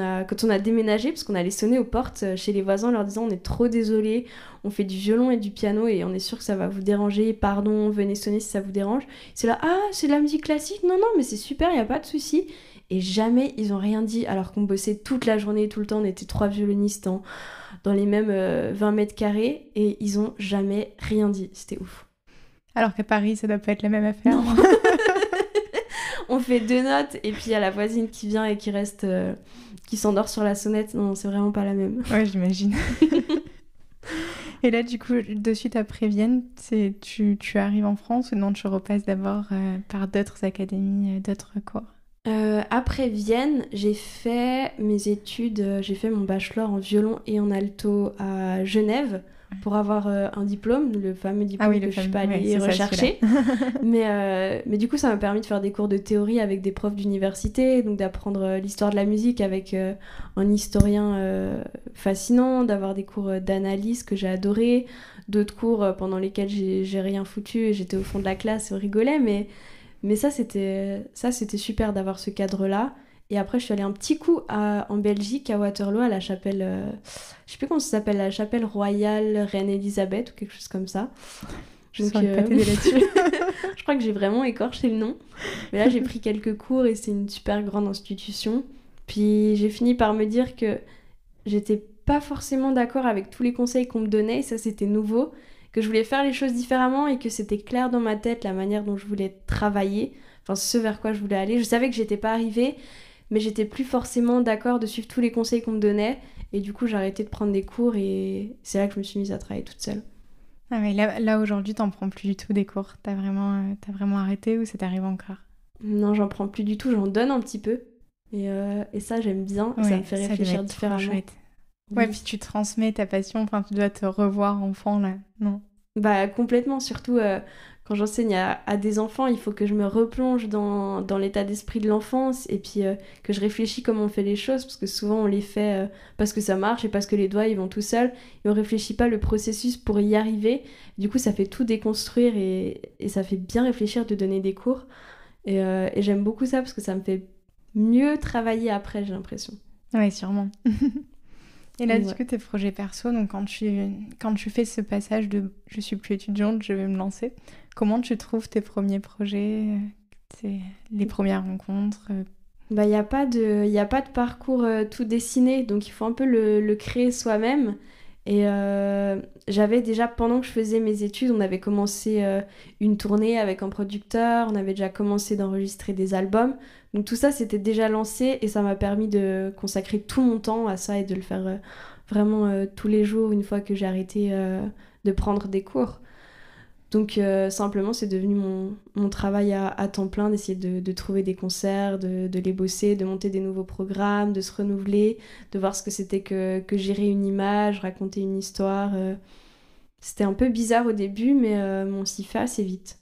[SPEAKER 2] a déménagé parce qu'on allait sonner aux portes chez les voisins en leur disant on est trop désolés, on fait du violon et du piano et on est sûr que ça va vous déranger, pardon, venez sonner si ça vous dérange. C'est là, ah, c'est de la musique classique? Non, non, mais c'est super, y a pas de souci. Et jamais ils ont rien dit alors qu'on bossait toute la journée, tout le temps, on était 3 violonistes dans les mêmes 20 mètres carrés et ils ont jamais rien dit, c'était ouf.
[SPEAKER 1] Alors qu'à Paris, ça doit pas être la même affaire.
[SPEAKER 2] Non. On fait 2 notes et puis il y a la voisine qui vient et qui reste, qui s'endort sur la sonnette. Non, c'est vraiment pas la même.
[SPEAKER 1] Ouais, j'imagine. Et là, du coup, de suite après Vienne, tu arrives en France ou non, tu repasses d'abord par d'autres académies, d'autres cours?
[SPEAKER 2] Après Vienne, j'ai fait mes études, j'ai fait mon bachelor en violon et en alto à Genève pour avoir un diplôme, le fameux diplôme que je suis pas allée rechercher. Mais du coup, ça m'a permis de faire des cours de théorie avec des profs d'université, donc d'apprendre l'histoire de la musique avec un historien fascinant, d'avoir des cours d'analyse que j'ai adoré, d'autres cours pendant lesquels j'ai rien foutu et j'étais au fond de la classe et on rigolait, Mais ça, c'était super d'avoir ce cadre-là. Et après, je suis allée un petit coup en Belgique, à Waterloo, à la chapelle, je sais plus comment ça s'appelle, la chapelle royale Reine Elisabeth ou quelque chose comme ça.
[SPEAKER 1] Je
[SPEAKER 2] Donc,
[SPEAKER 1] saurais pas t'aider là-dessus.
[SPEAKER 2] je crois que j'ai vraiment écorché le nom. Mais là, j'ai pris quelques cours et c'est une super grande institution. Puis j'ai fini par me dire que j'étais pas forcément d'accord avec tous les conseils qu'on me donnait, et ça c'était nouveau, que je voulais faire les choses différemment et que c'était clair dans ma tête la manière dont je voulais travailler, enfin ce vers quoi je voulais aller. Je savais que j'étais pas arrivée, mais j'étais plus forcément d'accord de suivre tous les conseils qu'on me donnait, et du coup j'ai arrêté de prendre des cours et c'est là que je me suis mise à travailler toute seule.
[SPEAKER 1] Ah mais là aujourd'hui, t'en prends plus du tout des cours. T'as vraiment arrêté ou ça t'arrive encore?
[SPEAKER 2] Non, j'en prends plus du tout, j'en donne un petit peu, et ça j'aime bien, et ça
[SPEAKER 1] Ouais,
[SPEAKER 2] me fait
[SPEAKER 1] ça devait
[SPEAKER 2] réfléchir
[SPEAKER 1] être trop
[SPEAKER 2] différemment.
[SPEAKER 1] chouette.
[SPEAKER 2] Oui.
[SPEAKER 1] Ouais, puis tu transmets ta passion, enfin tu dois te revoir enfant là, non?
[SPEAKER 2] Bah complètement, surtout quand j'enseigne à des enfants, il faut que je me replonge dans l'état d'esprit de l'enfance et puis que je réfléchis comment on fait les choses, parce que souvent on les fait parce que ça marche et parce que les doigts ils vont tout seuls, et on réfléchit pas le processus pour y arriver. Du coup ça fait tout déconstruire et ça fait bien réfléchir de donner des cours. Et j'aime beaucoup ça parce que ça me fait mieux travailler après, j'ai l'impression.
[SPEAKER 1] Ouais, sûrement. Et là, du
[SPEAKER 2] Ouais.
[SPEAKER 1] coup, tes projets perso, donc quand tu fais ce passage de je suis plus étudiante, je vais me lancer, comment tu trouves tes premiers projets, les premières rencontres?
[SPEAKER 2] Bah, y a pas de parcours tout dessiné, donc il faut un peu le créer soi-même. Et j'avais déjà, pendant que je faisais mes études, on avait commencé une tournée avec un producteur, on avait déjà commencé d'enregistrer des albums. Donc tout ça, c'était déjà lancé et ça m'a permis de consacrer tout mon temps à ça et de le faire vraiment tous les jours une fois que j'ai arrêté de prendre des cours. Donc simplement, c'est devenu mon travail à temps plein d'essayer de trouver des concerts, de les bosser, de monter des nouveaux programmes, de se renouveler, de voir ce que c'était que gérer une image, raconter une histoire. C'était un peu bizarre au début, mais on s'y fait assez vite.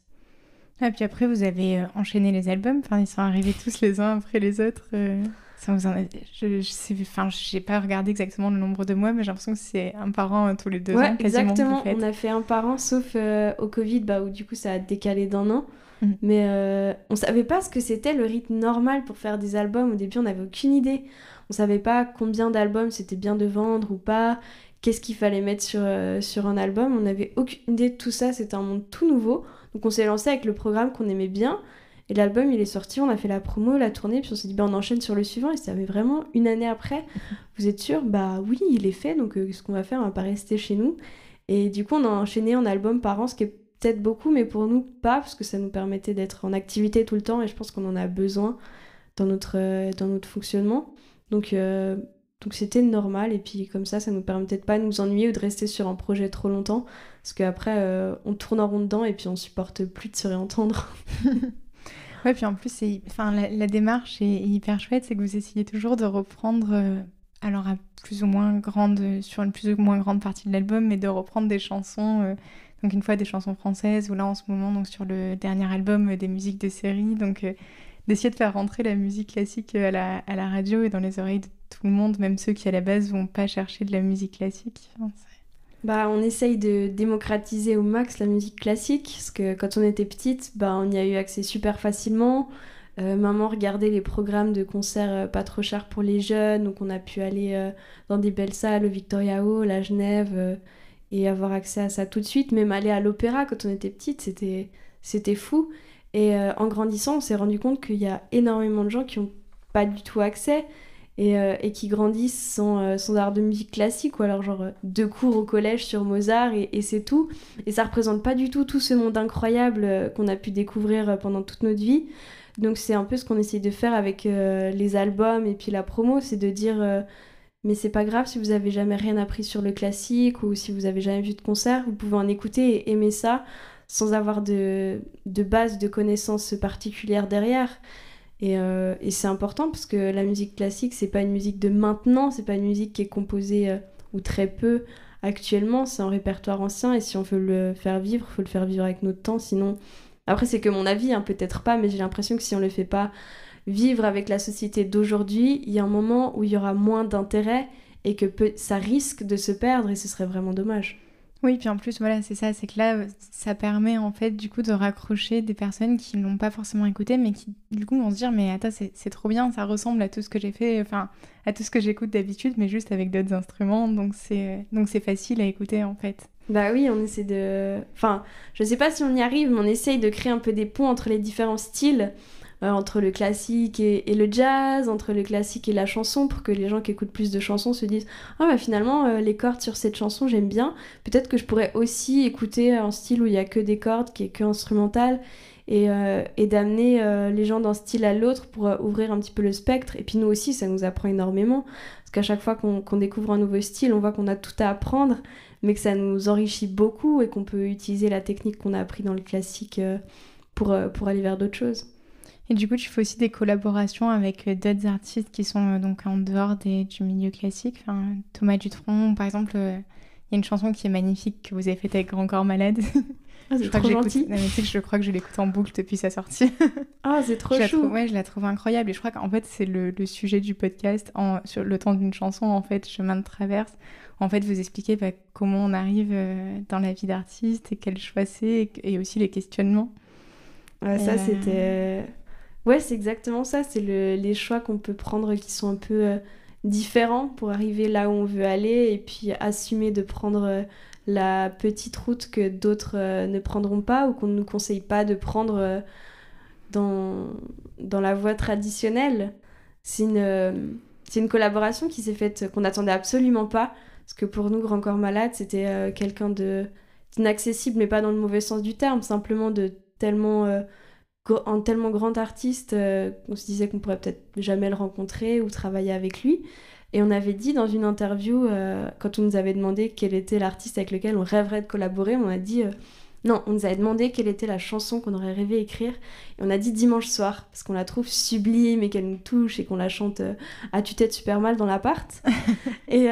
[SPEAKER 1] Ah, puis après, vous avez enchaîné les albums, enfin, ils sont arrivés tous les uns après les autres. Ça vous je sais, enfin, j'ai pas regardé exactement le nombre de mois, mais j'ai l'impression que c'est un par an tous les 2 ans,
[SPEAKER 2] Ouais,
[SPEAKER 1] quasiment, que vous
[SPEAKER 2] exactement. On
[SPEAKER 1] faites.
[SPEAKER 2] a fait un par an, sauf au Covid, bah, où du coup ça a décalé d'un an.
[SPEAKER 1] Mm.
[SPEAKER 2] Mais on savait pas ce que c'était le rythme normal pour faire des albums. Au début, on n'avait aucune idée. On savait pas combien d'albums c'était bien de vendre ou pas. Qu'est-ce qu'il fallait mettre sur un album. On n'avait aucune idée de tout ça. C'était un monde tout nouveau. Donc on s'est lancé avec le programme qu'on aimait bien. Et l'album, il est sorti. On a fait la promo, la tournée. Puis on s'est dit, bah, on enchaîne sur le suivant. Et ça avait vraiment une année après. Vous êtes sûr? Bah oui, il est fait. Donc ce qu'on va faire, on va pas rester chez nous. Et du coup, on a enchaîné un album par an, ce qui est peut-être beaucoup, mais pour nous, pas, parce que ça nous permettait d'être en activité tout le temps et je pense qu'on en a besoin dans notre fonctionnement. Donc c'était normal et puis comme ça nous permettait de pas nous ennuyer ou de rester sur un projet trop longtemps parce qu'après, on tourne en rond dedans et puis on supporte plus de se réentendre.
[SPEAKER 1] Ouais, puis en plus, enfin, la démarche est hyper chouette, c'est que vous essayez toujours de reprendre, alors à plus ou moins grande, sur une plus ou moins grande partie de l'album, mais de reprendre des chansons, donc une fois des chansons françaises, ou là en ce moment, donc sur le dernier album, des musiques de série, donc d'essayer de faire rentrer la musique classique à la radio et dans les oreilles de tout le monde, même ceux qui à la base vont pas chercher de la musique classique. Enfin,
[SPEAKER 2] Bah, on essaye de démocratiser au max la musique classique, parce que quand on était petite, bah, on y a eu accès super facilement. Maman regardait les programmes de concerts pas trop chers pour les jeunes, donc on a pu aller dans des belles salles, au Victoria Hall, à Genève, et avoir accès à ça tout de suite. Même aller à l'opéra quand on était petite, c'était fou. Et en grandissant, on s'est rendu compte qu'il y a énormément de gens qui n'ont pas du tout accès et qui grandissent sans art de musique classique, ou alors genre 2 cours au collège sur Mozart et c'est tout. Et ça représente pas du tout ce monde incroyable qu'on a pu découvrir pendant toute notre vie. Donc c'est un peu ce qu'on essaye de faire avec les albums et puis la promo, c'est de dire mais c'est pas grave si vous avez jamais rien appris sur le classique ou si vous avez jamais vu de concert, vous pouvez en écouter et aimer ça sans avoir de base de connaissances particulières derrière. Et c'est important parce que la musique classique, c'est pas une musique de maintenant, c'est pas une musique qui est composée ou très peu actuellement, c'est un répertoire ancien et si on veut le faire vivre, faut le faire vivre avec notre temps, sinon... Après, c'est que mon avis, hein, peut-être pas, mais j'ai l'impression que si on le fait pas vivre avec la société d'aujourd'hui, il y a un moment où il y aura moins d'intérêt et que ça risque de se perdre et ce serait vraiment dommage.
[SPEAKER 1] Oui, puis en plus, voilà, c'est ça, c'est que là, ça permet en fait du coup de raccrocher des personnes qui l'ont pas forcément écouté, mais qui du coup vont se dire, mais attends, c'est trop bien, ça ressemble à tout ce que j'ai fait, enfin, à tout ce que j'écoute d'habitude, mais juste avec d'autres instruments, donc c'est facile à écouter en fait.
[SPEAKER 2] Bah oui, on essaie de... Enfin, je sais pas si on y arrive, mais on essaye de créer un peu des ponts entre les différents styles, entre le classique et le jazz, entre le classique et la chanson, pour que les gens qui écoutent plus de chansons se disent «Ah bah finalement, les cordes sur cette chanson, j'aime bien. Peut-être que je pourrais aussi écouter un style où il y a que des cordes, qui est que instrumental, et d'amener les gens d'un style à l'autre pour ouvrir un petit peu le spectre. Et puis nous aussi, ça nous apprend énormément, parce qu'à chaque fois qu'on découvre un nouveau style, on voit qu'on a tout à apprendre, mais que ça nous enrichit beaucoup et qu'on peut utiliser la technique qu'on a appris dans le classique pour aller vers d'autres choses.
[SPEAKER 1] Et du coup, tu fais aussi des collaborations avec d'autres artistes qui sont donc en dehors du milieu classique. Enfin, Thomas Dutronc, par exemple, il y a une chanson qui est magnifique que vous avez faite avec Grand Corps Malade.
[SPEAKER 2] Ah, c'est trop gentil.
[SPEAKER 1] Non, mais tu sais que je crois que je l'écoute en boucle depuis sa sortie.
[SPEAKER 2] Ah, c'est trop chou.
[SPEAKER 1] Ouais, je la trouve incroyable. Et je crois qu'en fait, c'est le sujet du podcast, sur le temps d'une chanson, en fait, Chemin de traverse. En fait, vous expliquez comment on arrive dans la vie d'artiste et quel choix c'est, et aussi les questionnements.
[SPEAKER 2] Ça, c'était... Ouais, c'est exactement ça. C'est les choix qu'on peut prendre qui sont un peu différents pour arriver là où on veut aller et puis assumer de prendre la petite route que d'autres ne prendront pas ou qu'on ne nous conseille pas de prendre dans la voie traditionnelle. C'est une collaboration qui s'est faite, qu'on n'attendait absolument pas. Parce que pour nous, Grand Corps Malade, c'était quelqu'un d'inaccessible, mais pas dans le mauvais sens du terme, simplement de tellement... un tellement grand artiste qu'on se disait qu'on pourrait peut-être jamais le rencontrer ou travailler avec lui. Et on avait dit dans une interview, quand on nous avait demandé quel était l'artiste avec lequel on rêverait de collaborer, on a dit... non, on nous avait demandé quelle était la chanson qu'on aurait rêvé écrire. Et on a dit Dimanche soir, parce qu'on la trouve sublime et qu'elle nous touche et qu'on la chante à tue-tête super mal dans l'appart. et,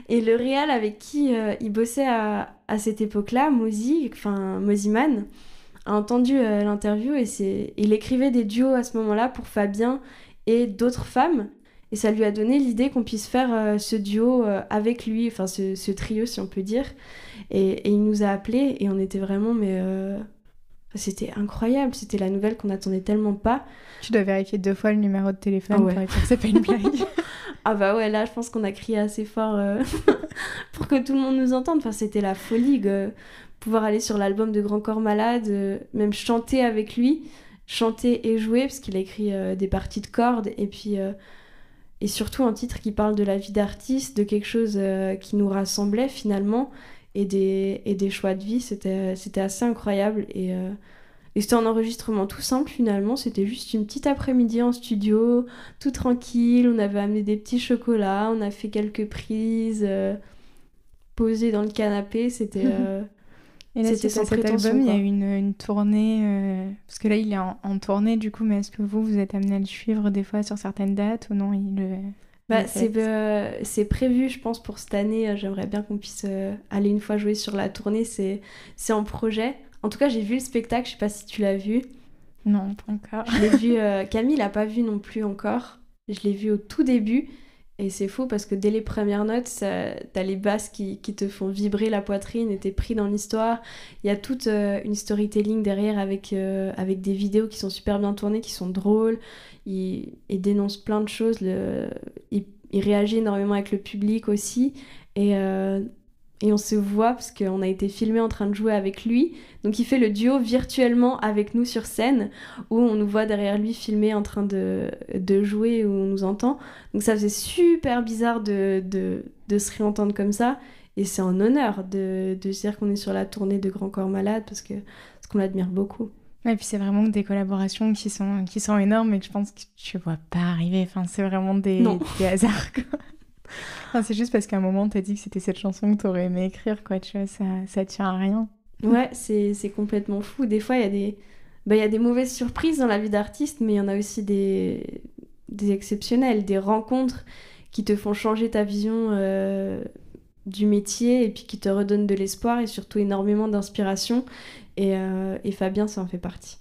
[SPEAKER 2] et le réal avec qui il bossait à cette époque-là, Moziman, a entendu l'interview et il écrivait des duos à ce moment-là pour Fabien et d'autres femmes. Et ça lui a donné l'idée qu'on puisse faire ce duo avec lui, enfin ce trio si on peut dire. Et il nous a appelés et on était vraiment, c'était incroyable. C'était la nouvelle qu'on n'attendait tellement pas.
[SPEAKER 1] Tu dois vérifier 2 fois le numéro de téléphone pour être sûr que c'est pas une blague.
[SPEAKER 2] Ah bah ouais, là je pense qu'on a crié assez fort pour que tout le monde nous entende. Enfin, c'était la folie. Pouvoir aller sur l'album de Grand Corps Malade, même chanter avec lui, chanter et jouer, parce qu'il a écrit des parties de cordes, et puis et surtout un titre qui parle de la vie d'artiste, de quelque chose qui nous rassemblait finalement, et des choix de vie, c'était assez incroyable, et c'était un enregistrement tout simple finalement, c'était juste une petite après-midi en studio, tout tranquille, on avait amené des petits chocolats, on a fait quelques prises, posées dans le canapé, c'était...
[SPEAKER 1] Et là, sur cet album, il y a eu une tournée, parce que là, il est en tournée, du coup, mais est-ce que vous êtes amené à le suivre des fois sur certaines dates ou non
[SPEAKER 2] c'est prévu, je pense, pour cette année. J'aimerais bien qu'on puisse aller une fois jouer sur la tournée. C'est en projet. En tout cas, j'ai vu le spectacle, je sais pas si tu l'as vu.
[SPEAKER 1] Non, pas encore.
[SPEAKER 2] Je l'ai vu, Camille l'a pas vu non plus encore. Je l'ai vu au tout début. Et c'est fou parce que dès les premières notes, t'as les basses qui te font vibrer la poitrine et t'es pris dans l'histoire. Il y a toute une storytelling derrière avec des vidéos qui sont super bien tournées, qui sont drôles. Il dénonce plein de choses. Il réagit énormément avec le public aussi. Et on se voit parce qu'on a été filmé en train de jouer avec lui. Donc il fait le duo virtuellement avec nous sur scène où on nous voit derrière lui filmé en train de jouer, où on nous entend. Donc ça faisait super bizarre de se réentendre comme ça. Et c'est un honneur de se dire qu'on est sur la tournée de Grand Corps Malade parce qu'on l'admire beaucoup.
[SPEAKER 1] Ouais, et puis c'est vraiment des collaborations qui sont énormes et que je pense que tu vois pas arriver. Enfin, c'est vraiment des hasards, quoi. Enfin, c'est juste parce qu'à un moment, t'as dit que c'était cette chanson que t'aurais aimé écrire, quoi, tu vois, ça tient à rien.
[SPEAKER 2] Ouais, c'est complètement fou. Des fois, il y a des mauvaises surprises dans la vie d'artiste, mais il y en a aussi des exceptionnelles, des rencontres qui te font changer ta vision du métier et puis qui te redonnent de l'espoir et surtout énormément d'inspiration. Et Fabien, ça en fait partie.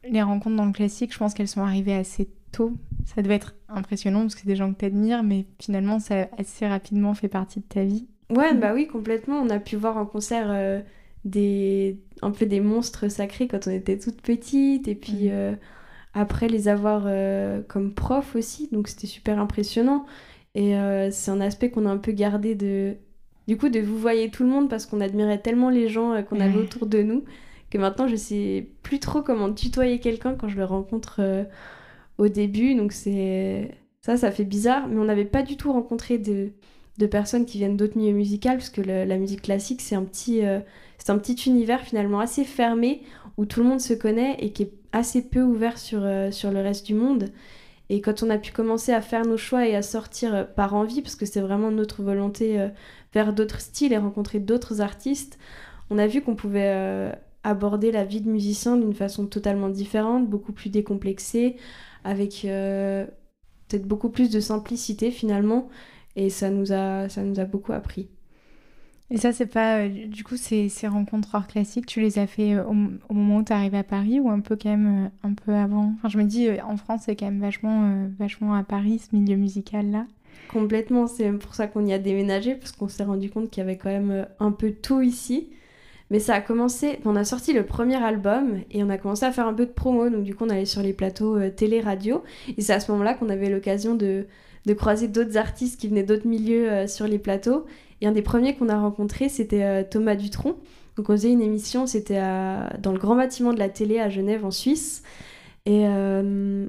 [SPEAKER 1] Les rencontres dans le classique, je pense qu'elles sont arrivées assez tôt. Ça devait être impressionnant parce que c'est des gens que t'admires, mais finalement, ça a assez rapidement fait partie de ta vie.
[SPEAKER 2] Ouais, bah oui, complètement. On a pu voir en concert un peu des monstres sacrés quand on était toute petite, et puis après les avoir comme prof aussi, donc c'était super impressionnant. Et c'est un aspect qu'on a un peu gardé du coup, de vous voyez tout le monde parce qu'on admirait tellement les gens qu'on avait
[SPEAKER 1] Ouais.
[SPEAKER 2] autour de nous que maintenant je sais plus trop comment tutoyer quelqu'un quand je le rencontre au début. Donc ça fait bizarre, mais on n'avait pas du tout rencontré de personnes qui viennent d'autres milieux musicaux parce que la musique classique c'est un petit univers finalement assez fermé où tout le monde se connaît et qui est assez peu ouvert sur le reste du monde. Et quand on a pu commencer à faire nos choix et à sortir par envie, parce que c'est vraiment notre volonté vers d'autres styles et rencontrer d'autres artistes, on a vu qu'on pouvait aborder la vie de musicien d'une façon totalement différente, beaucoup plus décomplexée, avec peut-être beaucoup plus de simplicité finalement. Et ça nous a beaucoup appris.
[SPEAKER 1] Et ça, c'est pas. Du coup, ces rencontres hors classiques, tu les as fait au moment où tu arrivé à Paris ou un peu quand même un peu avant? Enfin, je me dis, en France, c'est quand même vachement à Paris, ce milieu musical-là.
[SPEAKER 2] Complètement, c'est même pour ça qu'on y a déménagé, parce qu'on s'est rendu compte qu'il y avait quand même un peu tout ici. Mais ça a commencé, on a sorti le premier album et on a commencé à faire un peu de promo, donc du coup on allait sur les plateaux télé-radio, et c'est à ce moment-là qu'on avait l'occasion de croiser d'autres artistes qui venaient d'autres milieux sur les plateaux. Et un des premiers qu'on a rencontré, c'était Thomas Dutronc. Donc on faisait une émission, c'était dans le grand bâtiment de la télé à Genève en Suisse. Et, euh,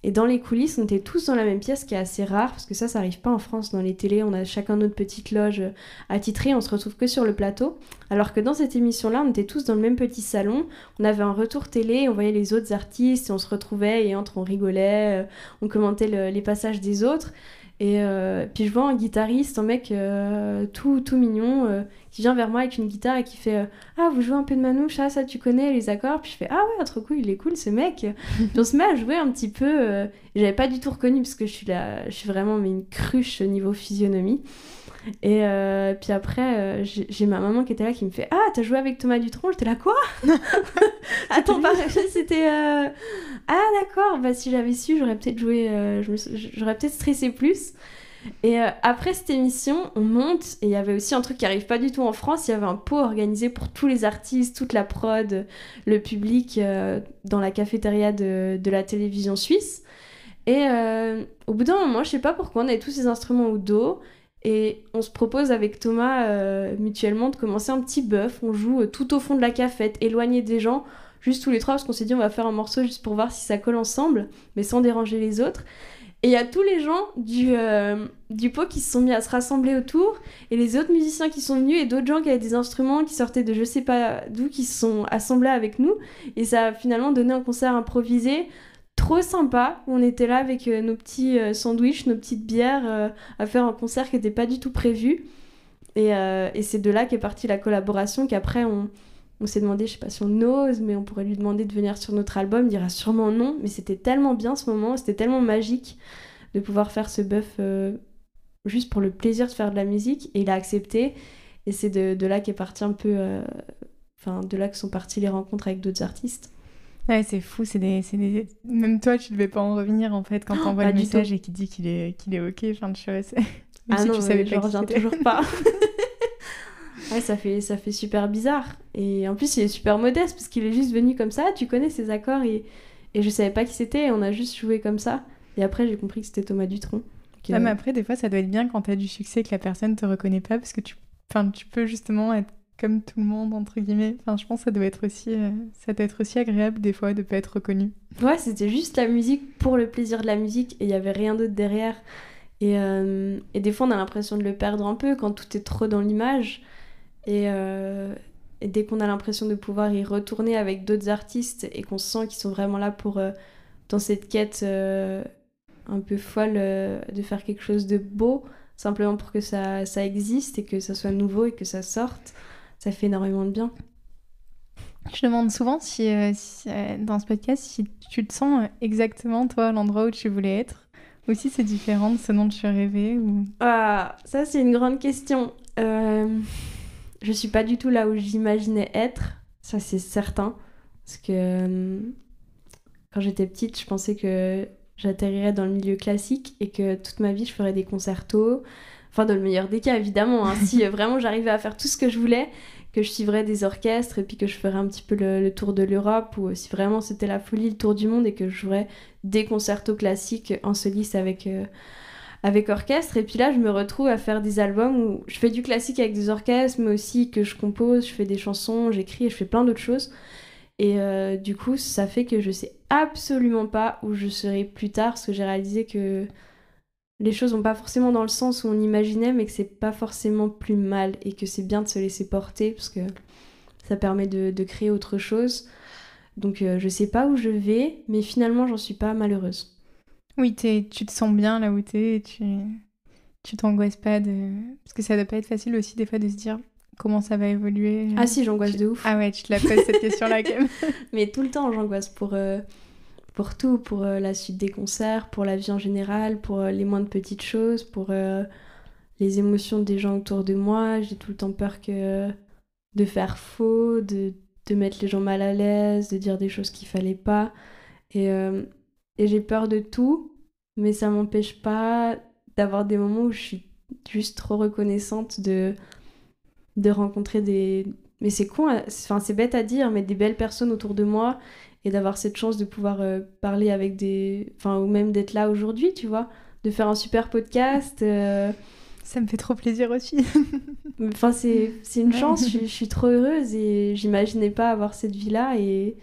[SPEAKER 2] et dans les coulisses, on était tous dans la même pièce, ce qui est assez rare, parce que ça arrive pas en France. Dans les télés, on a chacun notre petite loge attitrée, on se retrouve que sur le plateau. Alors que dans cette émission-là, on était tous dans le même petit salon, on avait un retour télé, on voyait les autres artistes, et on se retrouvait, et entre on rigolait, on commentait les passages des autres. Et puis je vois un guitariste, un mec tout mignon, qui vient vers moi avec une guitare et qui fait Ah, vous jouez un peu de manouche, ah, ça tu connais les accords. Puis je fais Ah ouais, trop cool, il est cool ce mec. Puis on se met à jouer un petit peu. J'avais pas du tout reconnu parce que je suis vraiment mais une cruche au niveau physionomie. Et puis après, j'ai ma maman qui était là qui me fait Ah, t'as joué avec Thomas Dutronc? J'étais là, quoi? Attends, c'était. Ah, d'accord, bah si j'avais su, j'aurais peut-être joué. J'aurais peut-être stressé plus. Et après cette émission, on monte, et il y avait aussi un truc qui arrive pas du tout en France, il y avait un pot organisé pour tous les artistes, toute la prod, le public, dans la cafétéria de la télévision suisse. Et au bout d'un moment, je sais pas pourquoi, on avait tous ces instruments au dos, et on se propose avec Thomas mutuellement de commencer un petit bœuf. On joue tout au fond de la cafette, éloigné des gens, juste tous les trois, parce qu'on s'est dit on va faire un morceau juste pour voir si ça colle ensemble, mais sans déranger les autres. Et il y a tous les gens du pot qui se sont mis à se rassembler autour, et les autres musiciens qui sont venus, et d'autres gens qui avaient des instruments qui sortaient de je sais pas d'où, qui se sont assemblés avec nous. Et ça a finalement donné un concert improvisé trop sympa, où on était là avec nos petits sandwichs, nos petites bières, à faire un concert qui n'était pas du tout prévu. Et c'est de là qu'est partie la collaboration, qu'après on s'est demandé, je sais pas si on ose, mais on pourrait lui demander de venir sur notre album, il dira sûrement non, mais c'était tellement bien ce moment, c'était tellement magique de pouvoir faire ce bœuf juste pour le plaisir de faire de la musique, et il a accepté, et c'est de là qu'est parti un peu, enfin de là que sont parties les rencontres avec d'autres artistes.
[SPEAKER 1] Ouais, c'est fou, même toi, tu devais pas en revenir en fait quand t'envoies
[SPEAKER 2] Pas
[SPEAKER 1] le
[SPEAKER 2] du
[SPEAKER 1] message
[SPEAKER 2] tout.
[SPEAKER 1] et qu'il dit qu'il est ok. Enfin, tu vois, même
[SPEAKER 2] Ah
[SPEAKER 1] si
[SPEAKER 2] non,
[SPEAKER 1] tu savais pas
[SPEAKER 2] j'en
[SPEAKER 1] qui
[SPEAKER 2] reviens
[SPEAKER 1] c'était.
[SPEAKER 2] toujours pas. Ouais, ça fait super bizarre. Et en plus, il est super modeste parce qu'il est juste venu comme ça. Tu connais ses accords, et je savais pas qui c'était. Et on a juste joué comme ça. Et après, j'ai compris que c'était Thomas Dutronc. Donc,
[SPEAKER 1] Ouais, mais après, des fois, ça doit être bien quand t'as du succès que la personne te reconnaît pas parce que enfin, tu peux justement être comme tout le monde, entre guillemets. Enfin, je pense que ça doit être aussi agréable des fois de pas être reconnu.
[SPEAKER 2] ouais, c'était juste la musique pour le plaisir de la musique. Et il y avait rien d'autre derrière. Et des fois, on a l'impression de le perdre un peu quand tout est trop dans l'image. Et dès qu'on a l'impression de pouvoir y retourner avec d'autres artistes et qu'on sent qu'ils sont vraiment là pour, dans cette quête un peu folle de faire quelque chose de beau, simplement pour que ça existe et que ça soit nouveau et que ça sorte, ça fait énormément de bien.
[SPEAKER 1] Je demande souvent dans ce podcast si tu te sens exactement, toi, à l'endroit où tu voulais être, ou si c'est différent de ce dont tu rêvais. Ou...
[SPEAKER 2] Ah, ça, c'est une grande question. Je suis pas du tout là où j'imaginais être, ça c'est certain. Parce que quand j'étais petite, je pensais que j'atterrirais dans le milieu classique et que toute ma vie je ferais des concertos, Enfin, dans le meilleur des cas, évidemment. Hein. Si vraiment j'arrivais à faire tout ce que je voulais, que je suivrais des orchestres et puis que je ferais un petit peu le tour de l'Europe, ou si vraiment c'était la folie, le tour du monde, et que je jouerais des concertos classiques en soliste avec orchestre. Et puis là, je me retrouve à faire des albums où je fais du classique avec des orchestres, mais aussi que je compose, je fais des chansons, j'écris et je fais plein d'autres choses. Et du coup, ça fait que je sais absolument pas où je serai plus tard, parce que j'ai réalisé que les choses vont pas forcément dans le sens où on imaginait, mais que c'est pas forcément plus mal et que c'est bien de se laisser porter, parce que ça permet de créer autre chose. Donc je sais pas où je vais, mais finalement, j'en suis pas malheureuse.
[SPEAKER 1] Oui, tu te sens bien là où t'es, et tu t'angoisses pas de... Parce que ça doit pas être facile aussi des fois de se dire comment ça va évoluer.
[SPEAKER 2] Ah si, j'angoisse de ouf.
[SPEAKER 1] Ah ouais, tu te la poses cette question-là quand même.
[SPEAKER 2] Mais tout le temps, j'angoisse pour tout, pour la suite des concerts, pour la vie en général, pour les moindres petites choses, pour les émotions des gens autour de moi. J'ai tout le temps peur de faire faux, de mettre les gens mal à l'aise, de dire des choses qu'il fallait pas. Et j'ai peur de tout, mais ça m'empêche pas d'avoir des moments où je suis juste trop reconnaissante de rencontrer des... Mais c'est con, enfin, c'est bête à dire, mais des belles personnes autour de moi et d'avoir cette chance de pouvoir parler avec des... Enfin, ou même d'être là aujourd'hui, tu vois, de faire un super podcast.
[SPEAKER 1] Ça me fait trop plaisir aussi.
[SPEAKER 2] Enfin, c'est une chance, je suis trop heureuse et j'imaginais pas avoir cette vie-là et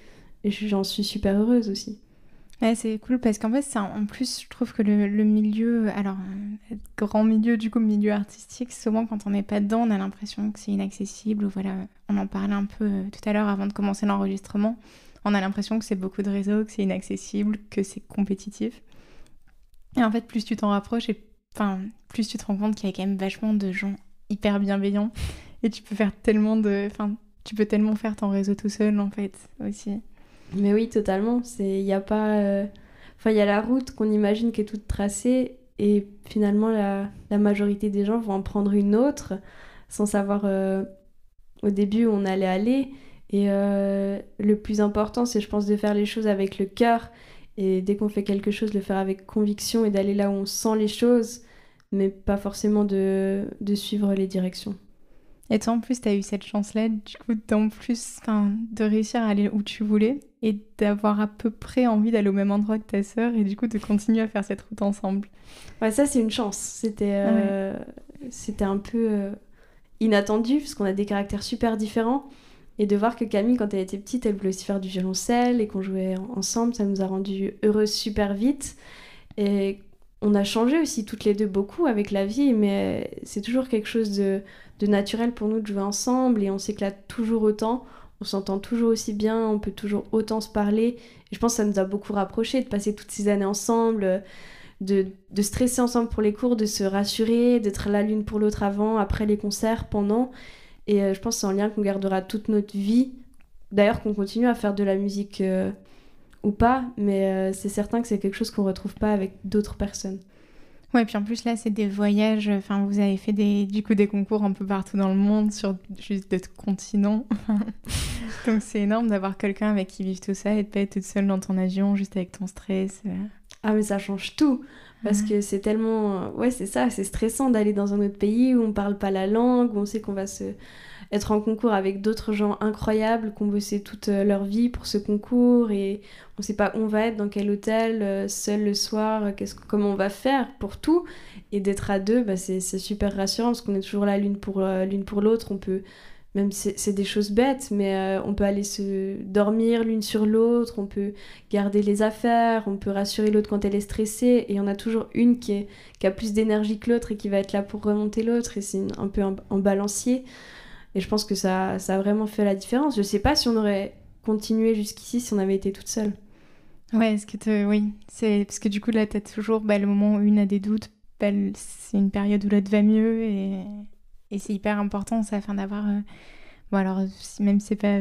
[SPEAKER 2] j'en suis super heureuse aussi.
[SPEAKER 1] Ouais, c'est cool parce qu'en fait, en plus, je trouve que le milieu, alors, grand milieu, du coup, milieu artistique, souvent quand on n'est pas dedans, on a l'impression que c'est inaccessible. Ou voilà, on en parlait un peu tout à l'heure avant de commencer l'enregistrement. On a l'impression que c'est beaucoup de réseaux, que c'est inaccessible, que c'est compétitif. Et en fait, plus tu t'en rapproches, enfin, plus tu te rends compte qu'il y a quand même vachement de gens hyper bienveillants. Et tu peux faire enfin, tu peux tellement faire ton réseau tout seul, en fait, aussi.
[SPEAKER 2] Mais oui, totalement. Il y a pas... Enfin, il y a la route qu'on imagine qui est toute tracée et finalement, la majorité des gens vont en prendre une autre sans savoir au début où on allait aller. Et le plus important, c'est, je pense, de faire les choses avec le cœur. Et dès qu'on fait quelque chose, le faire avec conviction et d'aller là où on sent les choses, mais pas forcément de suivre les directions.
[SPEAKER 1] Et toi, en plus, tu as eu cette chance-là, du coup, de réussir à aller où tu voulais et d'avoir à peu près envie d'aller au même endroit que ta sœur et du coup, de continuer à faire cette route ensemble.
[SPEAKER 2] Ouais, ça, c'est une chance. C'était un peu inattendu parce qu'on a des caractères super différents. Et de voir que Camille, quand elle était petite, elle voulait aussi faire du violoncelle et qu'on jouait ensemble, ça nous a rendu heureuses super vite. Et on a changé aussi toutes les deux beaucoup avec la vie, mais c'est toujours quelque chose de naturel pour nous de jouer ensemble et on s'éclate toujours autant, on s'entend toujours aussi bien, on peut toujours autant se parler. Et je pense que ça nous a beaucoup rapprochés de passer toutes ces années ensemble, de stresser ensemble pour les cours, de se rassurer, d'être là l'une pour l'autre avant, après les concerts, pendant. Et je pense que c'est un lien qu'on gardera toute notre vie. D'ailleurs, qu'on continue à faire de la musique ou pas, mais c'est certain que c'est quelque chose qu'on retrouve pas avec d'autres personnes.
[SPEAKER 1] Ouais, puis en plus là, c'est des voyages. Enfin, vous avez fait du coup des concours un peu partout dans le monde sur juste d'autres continents. Donc c'est énorme d'avoir quelqu'un avec qui vivre tout ça et de pas être toute seule dans ton avion, juste avec ton stress.
[SPEAKER 2] Ah mais ça change tout parce que c'est tellement... Ouais, c'est ça, c'est stressant d'aller dans un autre pays où on parle pas la langue, où on sait qu'on va être en concours avec d'autres gens incroyables qui ont bossé toute leur vie pour ce concours et on sait pas où on va être, dans quel hôtel, seul le soir, comment on va faire pour tout. Et d'être à deux, bah, c'est super rassurant parce qu'on est toujours là l'une pour l'autre. On peut... Même c'est des choses bêtes, mais on peut aller se dormir l'une sur l'autre, on peut garder les affaires, on peut rassurer l'autre quand elle est stressée, et il y en a toujours une qui a plus d'énergie que l'autre et qui va être là pour remonter l'autre, et c'est un peu un balancier. Et je pense que ça a vraiment fait la différence. Je sais pas si on aurait continué jusqu'ici si on avait été toute seule.
[SPEAKER 1] Ouais, oui, c'est parce que du coup là, t'as toujours le moment où une a des doutes, c'est une période où l'autre va mieux et c'est hyper important ça, afin d'avoir bon alors même si c'est pas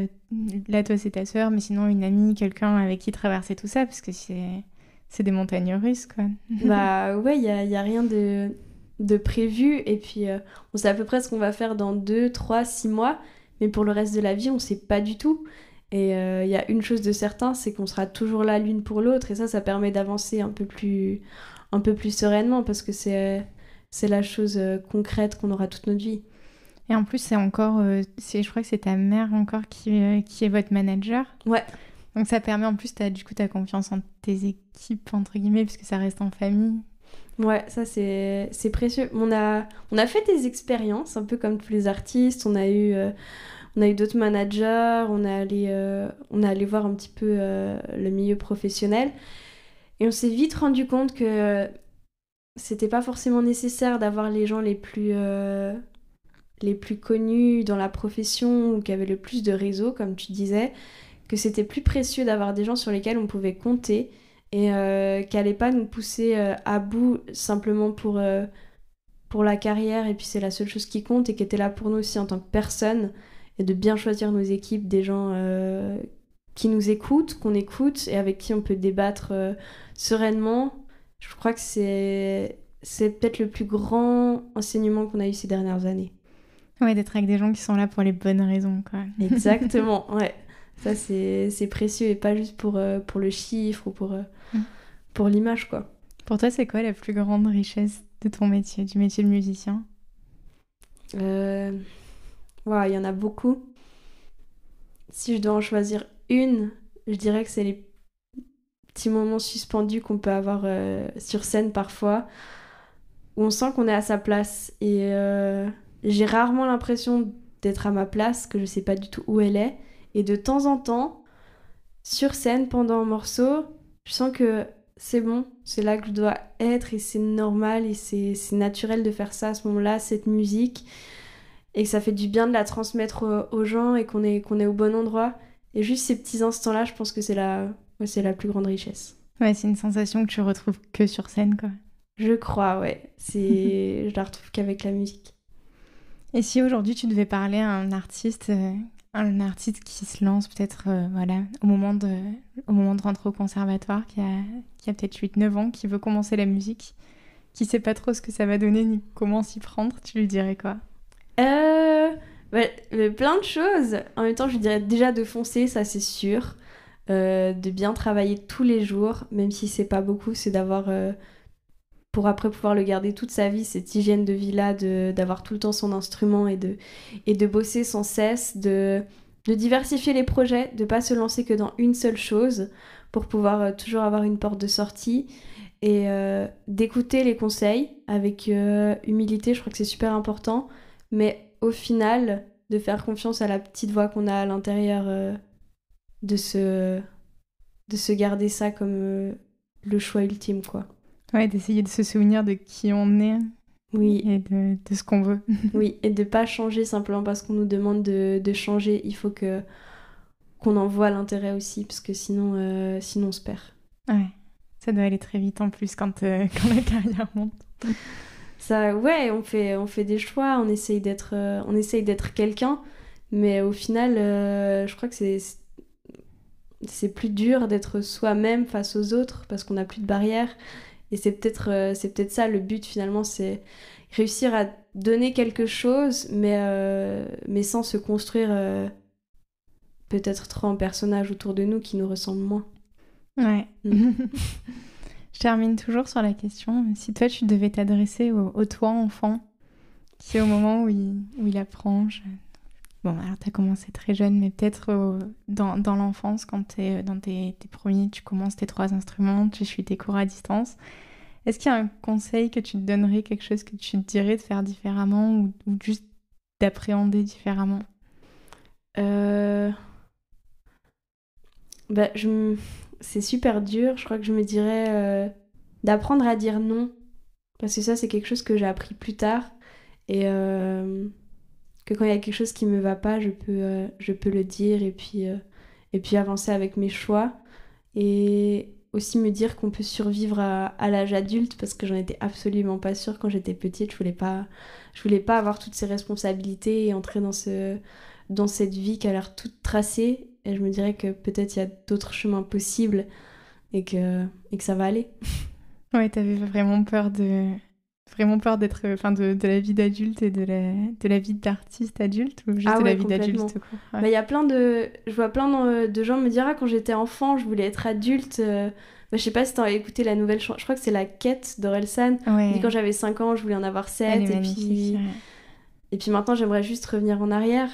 [SPEAKER 1] là toi c'est ta sœur, mais sinon une amie, quelqu'un avec qui traverser tout ça, parce que c'est des montagnes russes quoi.
[SPEAKER 2] Bah ouais, il y a rien de prévu et puis on sait à peu près ce qu'on va faire dans 2, 3, 6 mois, mais pour le reste de la vie on sait pas du tout. Et il y a une chose de certain, c'est qu'on sera toujours là l'une pour l'autre et ça permet d'avancer un peu plus sereinement parce que c'est c'est la chose concrète qu'on aura toute notre vie.
[SPEAKER 1] Et en plus, c'est encore, je crois que c'est ta mère encore qui est votre manager.
[SPEAKER 2] Ouais.
[SPEAKER 1] Donc ça permet en plus, du coup, t'as confiance en tes équipes, entre guillemets, puisque ça reste en famille.
[SPEAKER 2] Ouais, ça c'est précieux. On a fait des expériences, un peu comme tous les artistes. On a eu d'autres managers, on est allé voir un petit peu le milieu professionnel. Et on s'est vite rendu compte que c'était pas forcément nécessaire d'avoir les gens les plus connus dans la profession ou qui avaient le plus de réseau, comme tu disais, que c'était plus précieux d'avoir des gens sur lesquels on pouvait compter et qui n'allaient pas nous pousser à bout simplement pour la carrière, et puis c'est la seule chose qui compte, et qui étaient là pour nous aussi en tant que personne, et de bien choisir nos équipes, des gens qui nous écoutent, qu'on écoute et avec qui on peut débattre sereinement. Je crois que c'est peut-être le plus grand enseignement qu'on a eu ces dernières années.
[SPEAKER 1] Ouais, d'être avec des gens qui sont là pour les bonnes raisons, quoi.
[SPEAKER 2] Exactement, ouais. Ça, c'est précieux, et pas juste pour le chiffre ou pour l'image, quoi.
[SPEAKER 1] Pour toi, c'est quoi la plus grande richesse de ton métier, du métier de musicien?
[SPEAKER 2] Il y en a beaucoup. Si je dois en choisir une, je dirais que c'est les petits moments suspendus qu'on peut avoir sur scène parfois, où on sent qu'on est à sa place. Et j'ai rarement l'impression d'être à ma place, que je sais pas du tout où elle est. Et de temps en temps, sur scène, pendant un morceau, je sens que c'est bon, c'est là que je dois être, et c'est normal, et c'est naturel de faire ça à ce moment-là, cette musique, et que ça fait du bien de la transmettre aux gens, et qu'on est au bon endroit. Et juste ces petits instants-là, je pense que c'est la plus grande richesse.
[SPEAKER 1] Ouais, c'est une sensation que tu retrouves que sur scène, quoi.
[SPEAKER 2] Je crois, ouais. Je la retrouve qu'avec la musique.
[SPEAKER 1] Et si aujourd'hui tu devais parler à un artiste qui se lance peut-être au moment de rentrer au conservatoire, qui a peut-être 8-9 ans, qui veut commencer la musique, qui sait pas trop ce que ça va donner ni comment s'y prendre, tu lui dirais quoi?
[SPEAKER 2] Plein de choses. En même temps, je lui dirais déjà de foncer, ça c'est sûr. De bien travailler tous les jours, même si c'est pas beaucoup, c'est d'avoir... pour après pouvoir le garder toute sa vie, cette hygiène de vie-là, d'avoir tout le temps son instrument, et de bosser sans cesse, de diversifier les projets, de pas se lancer que dans une seule chose, pour pouvoir toujours avoir une porte de sortie, et d'écouter les conseils avec humilité. Je crois que c'est super important, mais au final, de faire confiance à la petite voix qu'on a à l'intérieur, de se garder ça comme le choix ultime, quoi.
[SPEAKER 1] Ouais, d'essayer de se souvenir de qui on est.
[SPEAKER 2] Oui.
[SPEAKER 1] Et de ce qu'on veut.
[SPEAKER 2] Oui, et de pas changer simplement parce qu'on nous demande de changer. Il faut qu'on en voit l'intérêt aussi, parce que sinon on se perd.
[SPEAKER 1] Ouais, ça doit aller très vite en plus quand la carrière monte.
[SPEAKER 2] Ça, ouais, on fait des choix, on essaye d'être quelqu'un, mais au final, je crois que c'est plus dur d'être soi-même face aux autres, parce qu'on n'a plus de barrières. Et c'est peut-être ça le but, finalement, c'est réussir à donner quelque chose, mais sans se construire peut-être trop en personnage autour de nous qui nous ressemble moins.
[SPEAKER 1] Ouais. Je termine toujours sur la question, si toi tu devais t'adresser au toi enfant, qui est au moment où il apprend... Bon, alors t'as commencé très jeune, mais peut-être dans l'enfance, quand t'es dans tes premiers, tu commences tes 3 instruments, tu suis tes cours à distance. Est-ce qu'il y a un conseil que tu te donnerais, quelque chose que tu te dirais de faire différemment, ou juste d'appréhender différemment?
[SPEAKER 2] C'est super dur. Je crois que je me dirais d'apprendre à dire non, parce que ça, c'est quelque chose que j'ai appris plus tard, et que quand il y a quelque chose qui me va pas, je peux le dire, et puis avancer avec mes choix, et aussi me dire qu'on peut survivre à l'âge adulte, parce que j'en étais absolument pas sûre quand j'étais petite. Je voulais pas avoir toutes ces responsabilités et entrer dans cette vie qui a l'air toute tracée, et je me dirais que peut-être il y a d'autres chemins possibles, et que ça va aller.
[SPEAKER 1] Ouais, t'avais vraiment peur Vraiment peur d'être, de la vie d'adulte et de la vie d'artiste adulte ou juste de la vie d'adulte tout court.
[SPEAKER 2] Ouais. Je vois plein de gens me dire quand j'étais enfant, je voulais être adulte. Je sais pas si t'as écouté la nouvelle chanson, je crois que c'est La Quête d'Orelsan.
[SPEAKER 1] Ouais.
[SPEAKER 2] Quand j'avais 5 ans, je voulais en avoir 7. Et puis maintenant, j'aimerais juste revenir en arrière.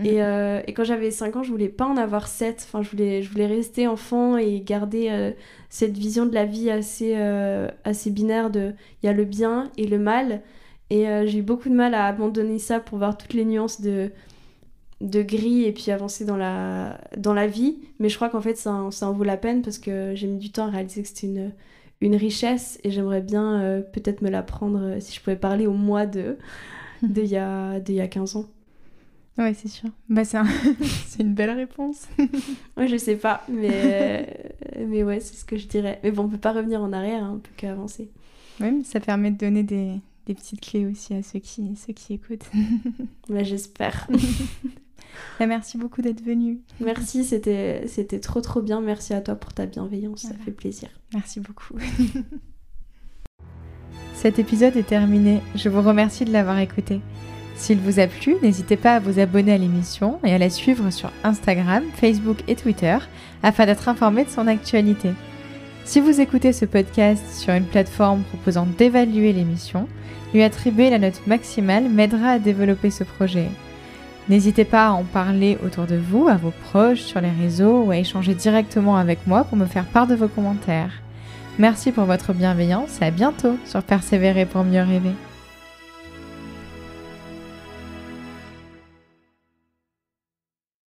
[SPEAKER 2] Et quand j'avais 5 ans, je voulais pas en avoir 7. Enfin, je voulais rester enfant et garder cette vision de la vie assez binaire de il y a le bien et le mal. Et j'ai eu beaucoup de mal à abandonner ça pour voir toutes les nuances de gris et puis avancer dans la vie. Mais je crois qu'en fait, ça en vaut la peine parce que j'ai mis du temps à réaliser que c'était une richesse et j'aimerais bien peut-être me la prendre si je pouvais parler au moi d'il y a 15 ans.
[SPEAKER 1] Ouais, c'est sûr. C'est une belle réponse.
[SPEAKER 2] Ouais, je sais pas, mais ouais, c'est ce que je dirais. Mais bon, on peut pas revenir en arrière, hein, on peut qu'avancer.
[SPEAKER 1] Oui, mais ça permet de donner des petites clés aussi à ceux qui écoutent.
[SPEAKER 2] Ouais, j'espère.
[SPEAKER 1] Merci beaucoup d'être venue.
[SPEAKER 2] Merci, c'était trop trop bien. Merci à toi pour ta bienveillance, Ça fait plaisir.
[SPEAKER 1] Merci beaucoup. Cet épisode est terminé. Je vous remercie de l'avoir écouté. S'il vous a plu, n'hésitez pas à vous abonner à l'émission et à la suivre sur Instagram, Facebook et Twitter afin d'être informé de son actualité. Si vous écoutez ce podcast sur une plateforme proposant d'évaluer l'émission, lui attribuer la note maximale m'aidera à développer ce projet. N'hésitez pas à en parler autour de vous, à vos proches, sur les réseaux ou à échanger directement avec moi pour me faire part de vos commentaires. Merci pour votre bienveillance et à bientôt sur Persévérer pour mieux rêver.